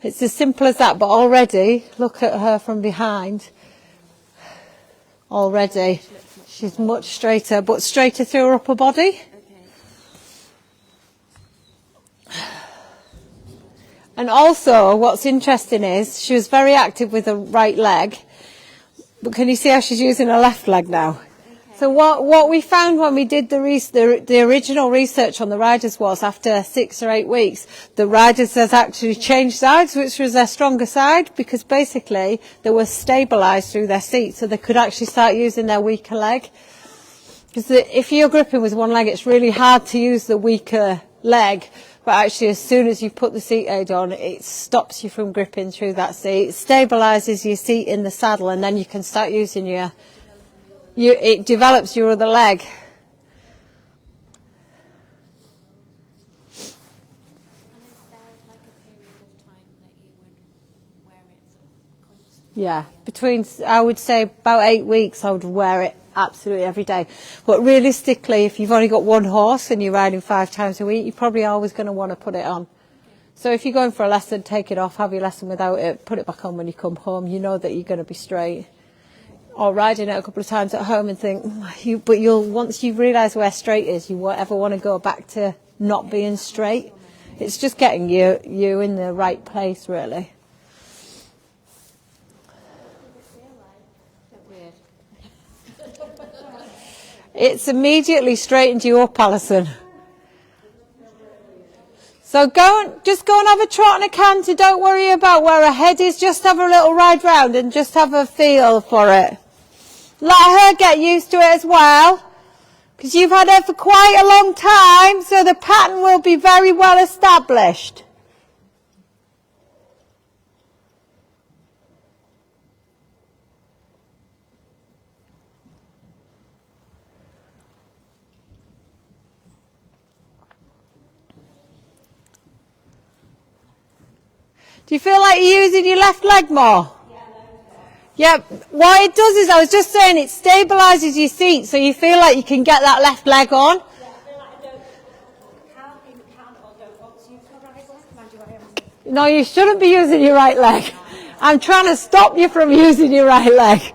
It's as simple as that, but already, look at her from behind. Already, she's much straighter, but straighter through her upper body. And also, what's interesting is, she was very active with her right leg, but can you see how she's using her left leg now? So what we found when we did the original research on the riders was, after 6 or 8 weeks, the riders has actually changed sides, which was their stronger side, because basically they were stabilised through their seat, so they could actually start using their weaker leg. Because if you're gripping with one leg, it's really hard to use the weaker leg, but actually as soon as you put the seat aid on, it stops you from gripping through that seat. It stabilises your seat in the saddle, and then you can start using it develops your other leg. Yeah, I would say about 8 weeks I would wear it absolutely every day. But realistically, if you've only got one horse and you're riding 5 times a week, you're probably always going to want to put it on. So if you're going for a lesson, take it off, have your lesson without it, put it back on when you come home. You know that you're going to be straight. Or riding it a couple of times at home and think, once you realise where straight is, you won't ever want to go back to not being straight. It's just getting you in the right place, really. It's immediately straightened you up, Alison. So just go and have a trot and a canter. Don't worry about where her head is. Just have a little ride round and just have a feel for it. Let her get used to it as well, because you've had her for quite a long time, so the pattern will be very well established. Do you feel like you're using your left leg more? Yeah, what it does is, I was just saying, it stabilises your seat, so you feel like you can get that left leg on. Yeah, I feel like I can't or don't want to use my right leg. Mind you, I am. No, you shouldn't be using your right leg. I'm trying to stop you from using your right leg.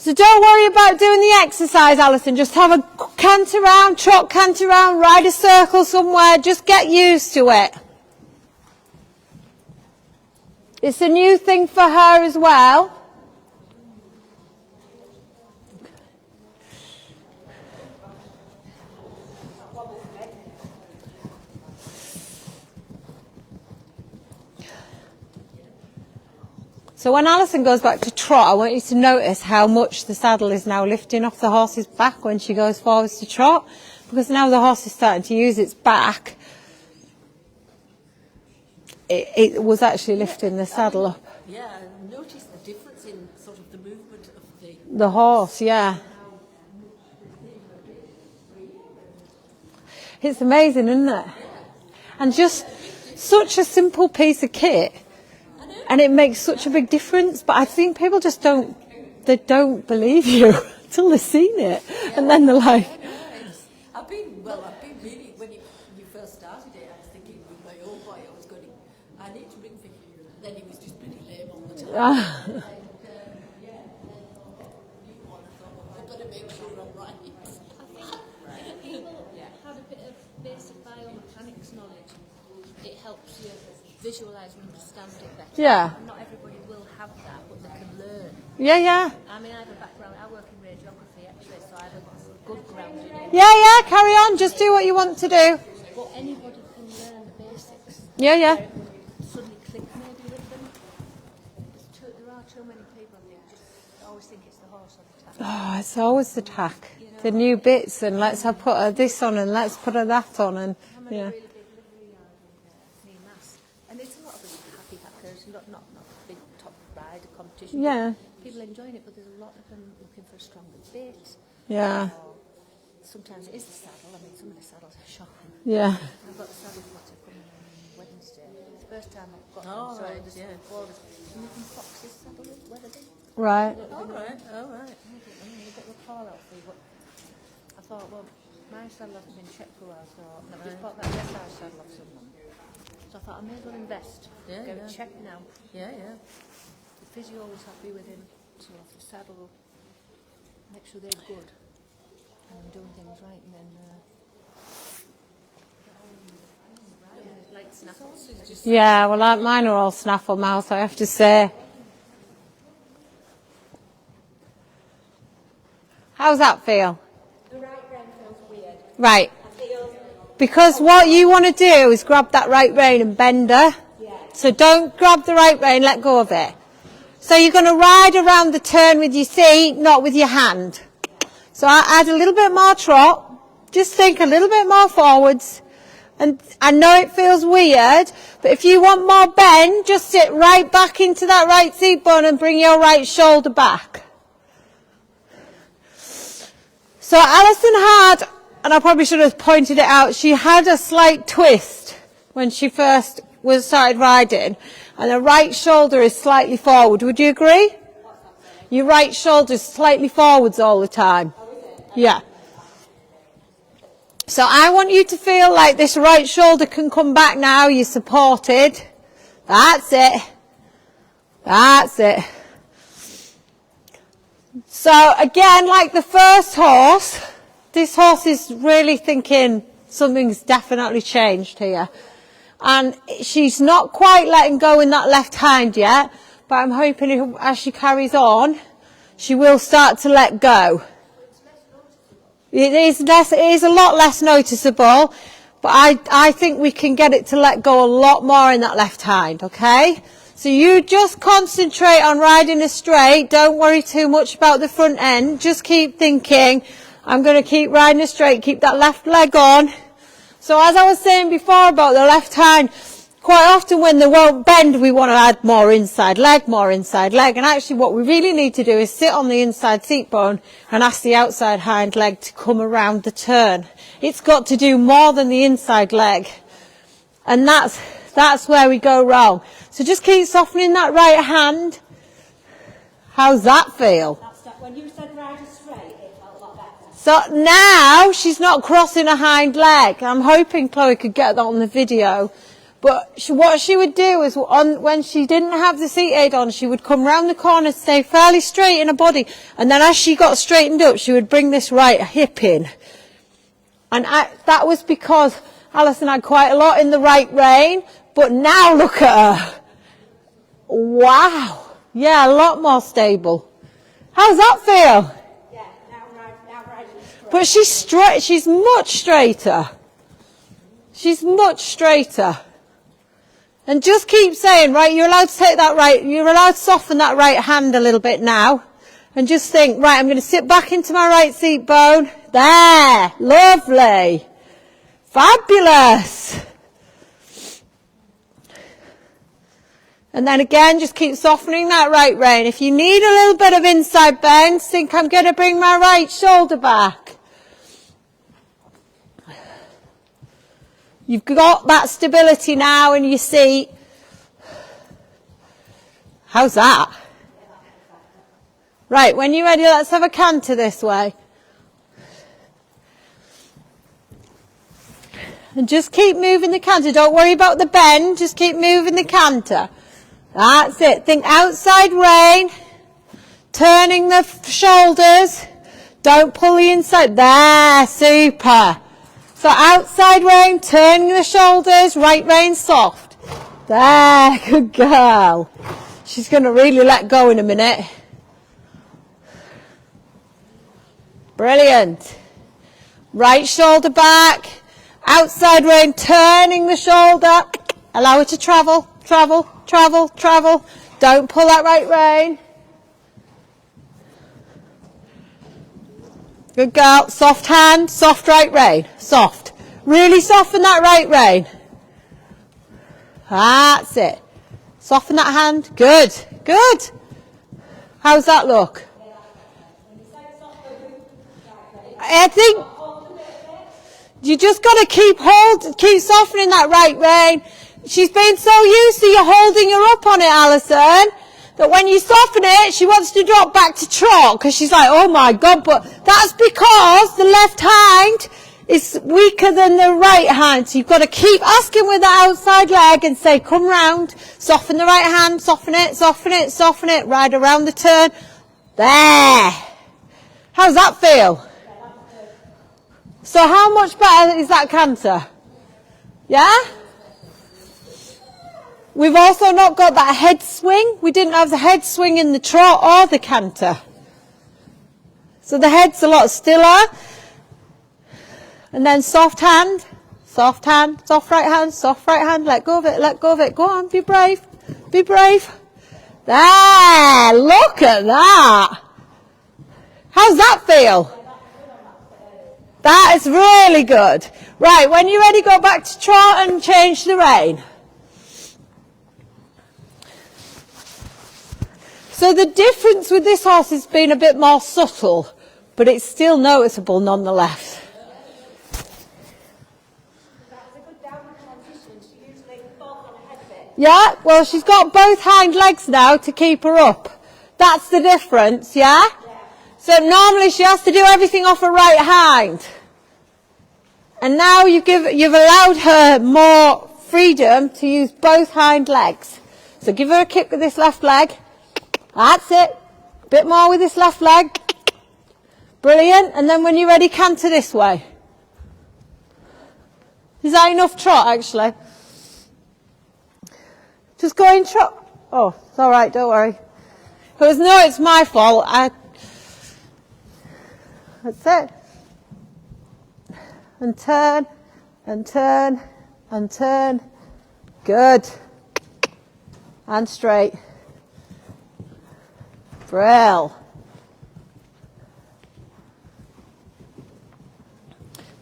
So don't worry about doing the exercise, Alison. Just have a canter round, trot canter round, ride a circle somewhere. Just get used to it. It's a new thing for her as well. So when Alison goes back to trot, I want you to notice how much the saddle is now lifting off the horse's back when she goes forwards to trot, because now the horse is starting to use its back. It was actually lifting the saddle up. Yeah, I noticed the difference in sort of the movement of the horse, yeah. It's amazing, isn't it? And just such a simple piece of kit. And it makes such a big difference, but I think people just don't believe you until they've seen it. And then they're like... I've been really, when you first started it, I was thinking with my old boy, I was going, I need to ring Vicky Then he was just pretty lame all the time. I've got to make sure I'm right. People had a bit of basic biomechanics knowledge. It helps you visualise and understand it better. Yeah. And not everybody will have that, but they can learn. Yeah. I mean, I have a background, I work in radiography X-ray, so I have a good ground in it. Yeah, carry on. Just do what you want to do. But anybody can learn the basics. Yeah. Where it would suddenly click maybe with them. There are too many people that just always think it's the horse or the tack. Oh, it's always the tack. The new bits, and let's have put this on, and let's put that on, and How many yeah. really big livery yards in near Mass? And it's a lot of happy hackers, not big top rider competition. Yeah. People enjoying it, but there's a lot of them looking for a stronger bit. Yeah. Or sometimes it is the saddle. I mean, some of the saddles are shocking. Yeah. I've got the saddle plotter coming on Wednesday. It's the first time I've got Oh, them. So right, there's yeah. four of us. And you can fox this saddle with Weatherby. Right. All right. A bit of a call out fee, but I thought, well, my saddle hasn't been checked for a while, so I've just bought that SI saddle off someone. So I thought I may as well invest. Yeah, Get yeah. it checked now. Yeah. The physio was happy with him, so off the saddle, make sure they're good and doing things right, and then like snaffles. Yeah, well, mine are all snaffle mouth, I have to say. How's that feel? The right rein feels weird. Right. I feel Because what you want to do is grab that right rein and bend her. So don't grab the right rein, let go of it. So you're going to ride around the turn with your seat, not with your hand. So I add a little bit more trot. Just think a little bit more forwards. And I know it feels weird, but if you want more bend, just sit right back into that right seat bone and bring your right shoulder back. So Alison had, and I probably should have pointed it out, she had a slight twist when she first started riding, and her right shoulder is slightly forward. Would you agree? Your right shoulder is slightly forwards all the time. Yeah. So I want you to feel like this right shoulder can come back now. You're supported. That's it. That's it. So again, like the first horse, this horse is really thinking something's definitely changed here. And she's not quite letting go in that left hind yet, but I'm hoping as she carries on, she will start to let go. It is a lot less noticeable, but I think we can get it to let go a lot more in that left hind, okay? So you just concentrate on riding her straight. Don't worry too much about the front end. Just keep thinking, I'm going to keep riding her straight, keep that left leg on. So as I was saying before about the left hind, quite often when they won't bend, we want to add more inside leg. And actually what we really need to do is sit on the inside seat bone and ask the outside hind leg to come around the turn. It's got to do more than the inside leg. And that's where we go wrong. So just keep softening that right hand. How's that feel? when you said ride her straight, it felt a lot better. So now she's not crossing her hind leg. I'm hoping Chloe could get that on the video. But what she would do is when she didn't have the seat aid on, she would come round the corner, stay fairly straight in her body. And then as she got straightened up, she would bring this right hip in. And that was because Alison had quite a lot in the right rein. But now look at her. Wow. Yeah, a lot more stable. How's that feel? Yeah, now riding straight. But she's straight. She's much straighter. She's much straighter. And just keep saying, right, you're allowed to take that right, you're allowed to soften that right hand a little bit now. And just think, right, I'm going to sit back into my right seat bone. There. Lovely. Fabulous. And then again, just keep softening that right rein. If you need a little bit of inside bend, think I'm going to bring my right shoulder back. You've got that stability now in your seat. How's that? Right, when you're ready, let's have a canter this way. And just keep moving the canter. Don't worry about the bend, just keep moving the canter. That's it. Think outside rein. Turning the shoulders. Don't pull the inside. There, super. So outside rein, turning the shoulders, right rein soft. There, good girl. She's going to really let go in a minute. Brilliant. Right shoulder back. Outside rein, turning the shoulder. Allow it to travel, travel, travel, travel. Don't pull that right rein. Good girl. Soft hand, soft right rein. Soft. Really soften that right rein. That's it. Soften that hand. Good. Good. How's that look? I think you just got to keep softening that right rein. She's been so used to you holding her up on it, Alison, that when you soften it, she wants to drop back to trot because she's like, oh my God, but that's because the left hand is weaker than the right hand. So you've got to keep asking with the outside leg and say, come round, soften the right hand, soften it, soften it, soften it, right around the turn. There. How's that feel? So how much better is that canter? Yeah? We've also not got that head swing. We didn't have the head swing in the trot or the canter. So the head's a lot stiller. And then soft hand, soft right hand, soft right hand. Let go of it, let go of it. Go on, be brave, be brave. There, look at that. How's that feel? That is really good. Right, when you're ready, go back to trot and change the rein. So the difference with this horse has been a bit more subtle, but it's still noticeable nonetheless. Yeah, well, she's got both hind legs now to keep her up. That's the difference, yeah? So normally she has to do everything off her right hind. And now you've allowed her more freedom to use both hind legs. So give her a kick with this left leg. That's it. A bit more with this left leg. Brilliant. And then when you're ready, canter this way. Is that enough trot, actually? Just go in trot. Oh, it's all right, don't worry. Because no, it's my fault. That's it. And turn, and turn, and turn. Good. And straight. Brill.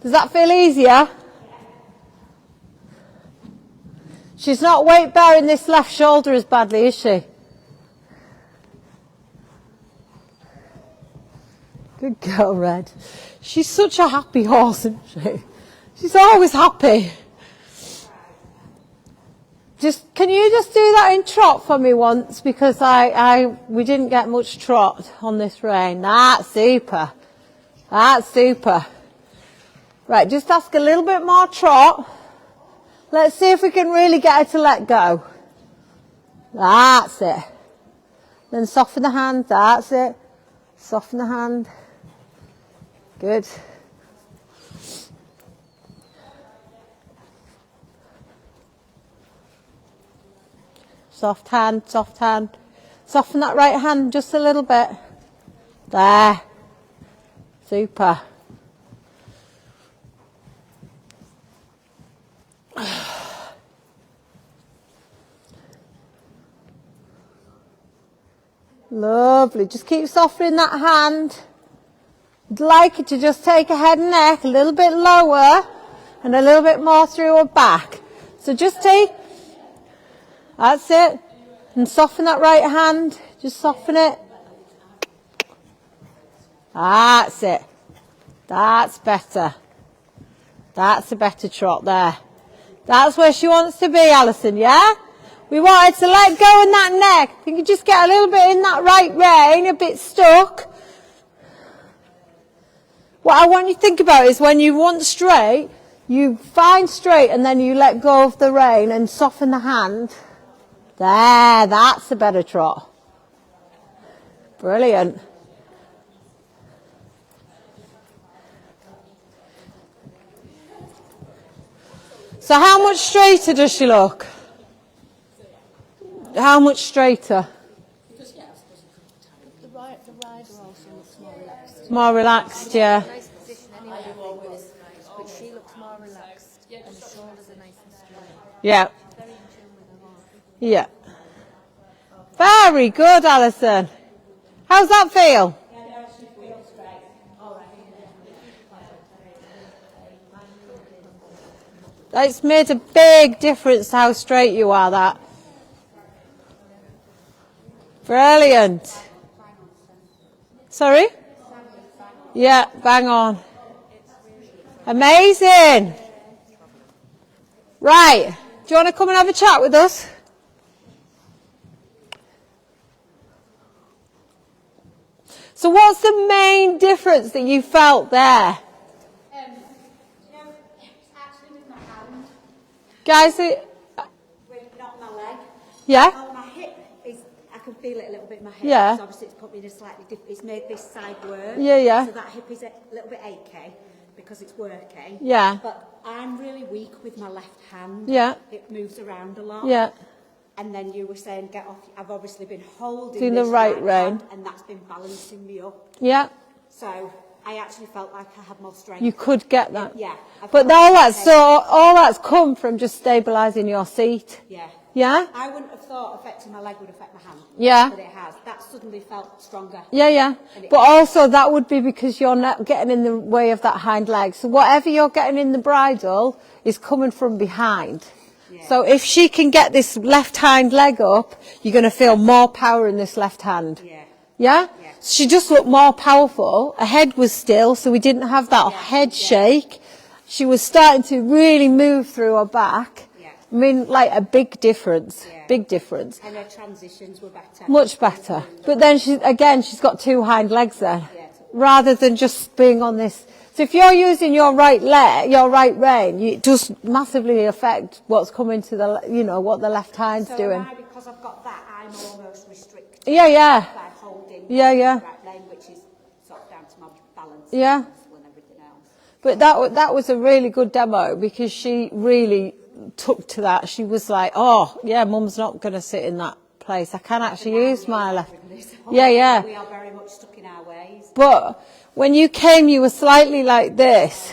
Does that feel easier? She's not weight bearing this left shoulder as badly, is she? Good girl, Red. She's such a happy horse, isn't she? She's always happy. Can you just do that in trot for me once? Because we didn't get much trot on this rein. That's super. That's super. Right, just ask a little bit more trot. Let's see if we can really get her to let go. That's it. Then soften the hand. That's it. Soften the hand. Good. Soft hand, soft hand. Soften that right hand just a little bit. There. Super. Lovely. Just keep softening that hand. I'd like it to just take her head and neck a little bit lower and a little bit more through her back. So just take, that's it, and soften that right hand. Just soften it. That's it. That's better. That's a better trot there. That's where she wants to be, Alison, yeah? We want her to let go in that neck. You can just get a little bit in that right rein, a bit stuck. What I want you to think about is when you want straight, you find straight and then you let go of the rein and soften the hand. There, that's a better trot. Brilliant. So how much straighter does she look? How much straighter? The rider also looks more relaxed. More relaxed, yeah. Nice position anyway, but she looks more relaxed and the shoulders are nice and straight. Yeah. Very in tune with her horse. Yeah. Very good, Alison. How's that feel? It's made a big difference how straight you are, that. Brilliant. Sorry? Yeah, bang on. Amazing. Right. Do you want to come and have a chat with us? So what's the main difference that you felt there? Actually with my hand, Guys, not my leg. yeah? Oh, my hip is, I can feel it a little bit in my hip. Yeah. because obviously it's put me in a slightly different, it's made this side work. Yeah, yeah. So that hip is a little bit achy because it's working. Yeah. But I'm really weak with my left hand. Yeah. It moves around a lot. Yeah. And then you were saying, get off. I've obviously been holding Doing the this right hand, rein. and that's been balancing me up. Yeah. So I actually felt like I had more strength. You could get that. Yeah. I But felt all like that's all that's come from just stabilising your seat. Yeah. Yeah? I wouldn't have thought affecting my leg would affect my hand. Yeah. But it has. That suddenly felt stronger. Yeah, yeah. And it- But also that would be because you're not getting in the way of that hind leg. So whatever you're getting in the bridle is coming from behind. Yeah. So if she can get this left hind leg up, you're going to feel more power in this left hand. Yeah. Yeah? Yeah. She just looked more powerful. Her head was still, so we didn't have that Yeah, head yeah. shake. She was starting to really move through her back. Yeah. I mean, like a big difference. Yeah. Big difference. And her transitions were better. Much better. But then she's got two hind legs there. Yeah. Rather than just being on this. So if you're using your right leg, your right rein, it does massively affect what's coming to the, what the left hind's So doing. now, because I've got that, I'm almost restricted Yeah, yeah. by holding Yeah, yeah. the right lane, which is sort of down to my balance Yeah. and everything else. But that was a really good demo because she really took to that. She was like, oh, yeah, Mum's not going to sit in that place. I can actually use my left. Yeah, yeah. We are very much stuck in our ways. But when you came, you were slightly like this.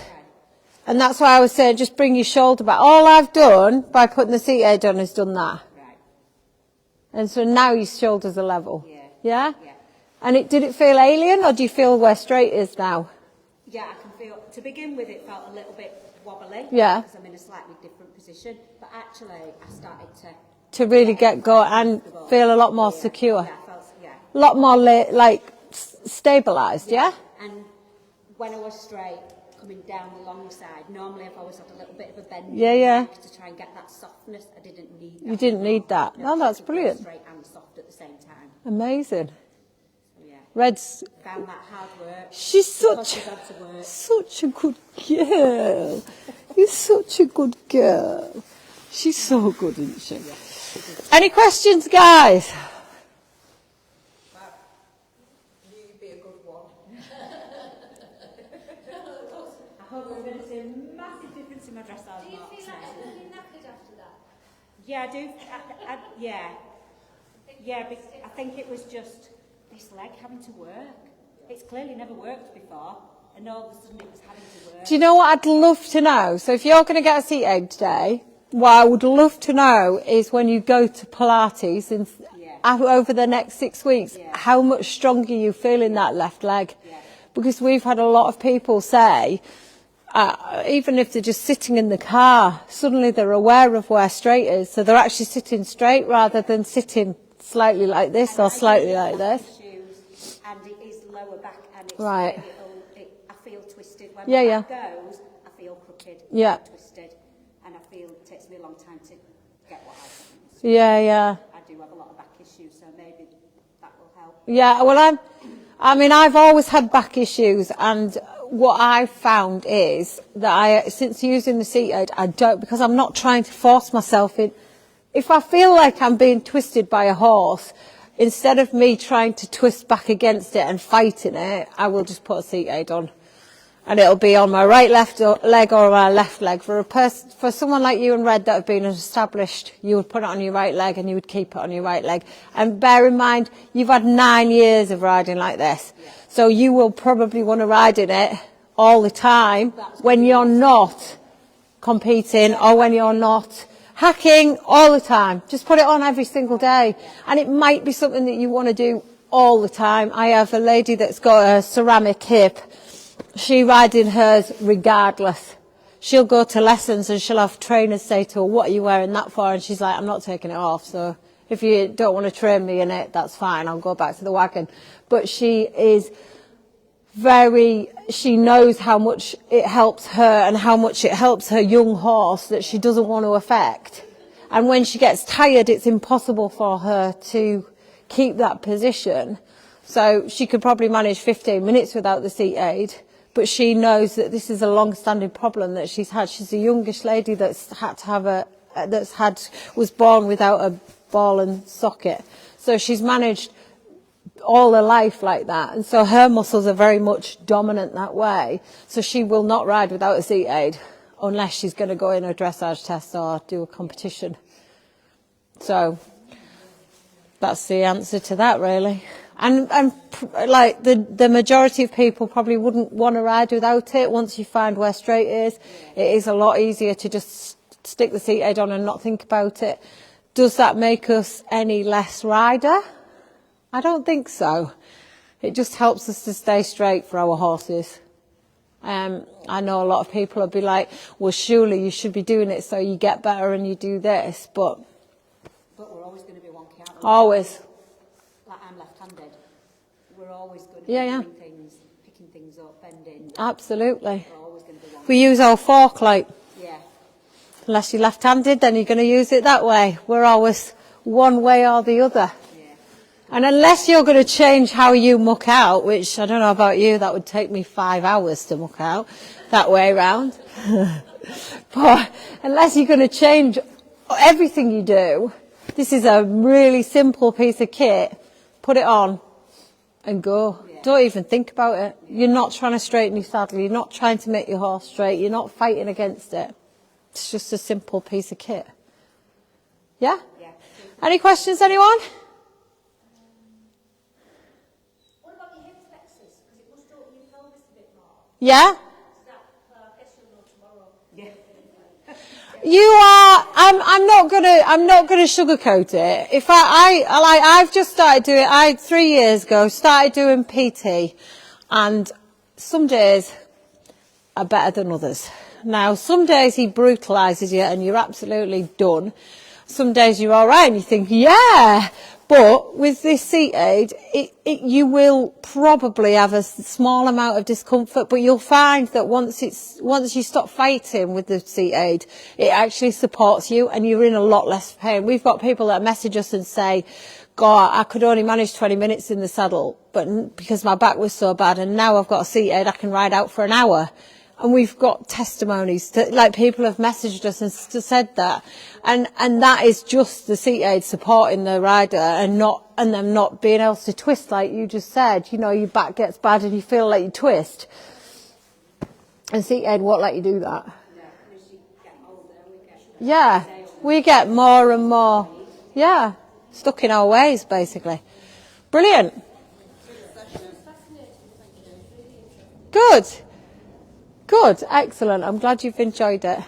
And that's why I was saying, just bring your shoulder back. All I've done by putting the seat aid on is done that. Right. And so now your shoulders are level. Yeah. Yeah? Yeah. And did it feel alien or do you feel where straight is now? Yeah, I can feel, to begin with, it felt a little bit wobbly. Yeah. Because I'm in a slightly different position. But actually, I started To really get going and feel a lot more secure. Yeah, I felt, yeah. A lot more stabilised, yeah? And when I was straight, coming down the long side, normally I've always had a little bit of a bend Yeah, in the yeah. neck to try and get that softness. I didn't need that. You didn't need that. No, that's I could go brilliant. Straight and soft at the same time. Amazing. So, yeah, Red's, found that hard work. she's Because such, she's had to work. such a good girl. You're such a good girl. She's so good, isn't she? Any questions, guys? You'd be a good one. I hope we're going to see a massive difference in my dressage. Do you feel like you're really knackered after that? Yeah, I do. Yeah. Yeah, I think it was just this leg having to work. It's clearly never worked before, and all of a sudden it was having to work. Do you know what I'd love to know? So if you're going to get a seat aid today, what I would love to know is when you go to Pilates and over the next 6 weeks, how much stronger you feel in that left leg. Yeah. Because we've had a lot of people say, even if they're just sitting in the car, suddenly they're aware of where straight is. So they're actually sitting straight rather than sitting slightly like this or slightly like this. Issues, and it is lower back, and it's Right. I feel twisted when Yeah, my yeah. back goes. I feel crooked. Yeah. Twisted, and I feel it takes me a long time to get what I want. Yeah, yeah. I do have a lot of back issues, so maybe that will help. Yeah, well, I've always had back issues, and what I've found is that since using the seat aid, because I'm not trying to force myself if I feel like I'm being twisted by a horse, instead of me trying to twist back against it and fighting it, I will just put a seat aid on. And it'll be on my left leg or my left leg. For someone like you and Red that have been established, you would put it on your right leg and you would keep it on your right leg. And bear in mind, you've had 9 years of riding like this. So you will probably want to ride in it all the time when you're not competing or when you're not hacking, all the time. Just put it on every single day. And it might be something that you want to do all the time. I have a lady that's got a ceramic hip. She rides in hers regardless. She'll go to lessons and she'll have trainers say to her, what are you wearing that for? And she's like, I'm not taking it off. So if you don't want to train me in it, that's fine. I'll go back to the wagon. But she knows how much it helps her and how much it helps her young horse that she doesn't want to affect. And when she gets tired, it's impossible for her to keep that position. So she could probably manage 15 minutes without the seat aid, but she knows that this is a long-standing problem that she's had. She's the youngest lady that's had to have was born without a ball and socket. So she's managed all her life like that, and so her muscles are very much dominant that way. So she will not ride without a seat aid unless she's going to go in a dressage test or do a competition. So that's the answer to that, really. And like the majority of people probably wouldn't want to ride without it. Once you find where straight is, it is a lot easier to just stick the seat aid on and not think about it. Does that make us any less rider? I don't think so. It just helps us to stay straight for our horses. I know a lot of people will be like, well, surely you should be doing it so you get better and you do this, but we're always going to be wonky, aren't we? always. Like I'm left-handed. We're always going to be doing things, picking things up, bending. Absolutely. We're always going to be wonky. We use our fork like, Yeah. unless you're left-handed, then you're going to use it that way. We're always one way or the other. And unless you're going to change how you muck out, which I don't know about you, that would take me 5 hours to muck out that way round. But unless you're going to change everything you do, this is a really simple piece of kit. Put it on and go. Yeah. Don't even think about it. You're not trying to straighten your saddle. You're not trying to make your horse straight. You're not fighting against it. It's just a simple piece of kit. Yeah? Yeah. Any questions, anyone? Yeah? You are, I'm not gonna sugarcoat it. If I've just started doing, 3 years ago, started doing PT, and some days are better than others. Now, some days he brutalises you and you're absolutely done. Some days you're alright and you think, yeah! But with this seat aid, you will probably have a small amount of discomfort, but you'll find that once you stop fighting with the seat aid, it actually supports you and you're in a lot less pain. We've got people that message us and say, God, I could only manage 20 minutes in the saddle, but because my back was so bad, and now I've got a seat aid, I can ride out for an hour. And we've got testimonies like people have messaged us and said that, and that is just the seat aid supporting the rider and them not being able to twist like you just said. You know, your back gets bad and you feel like you twist, and seat aid won't let you do that. Yeah, we get more and more, stuck in our ways basically. Brilliant. Good. Good, excellent. I'm glad you've enjoyed it.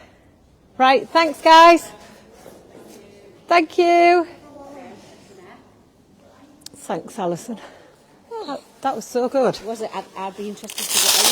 Right, thanks guys. Thank you. Thanks, Alison. Oh, that was so good. Was it? I'd be interested to get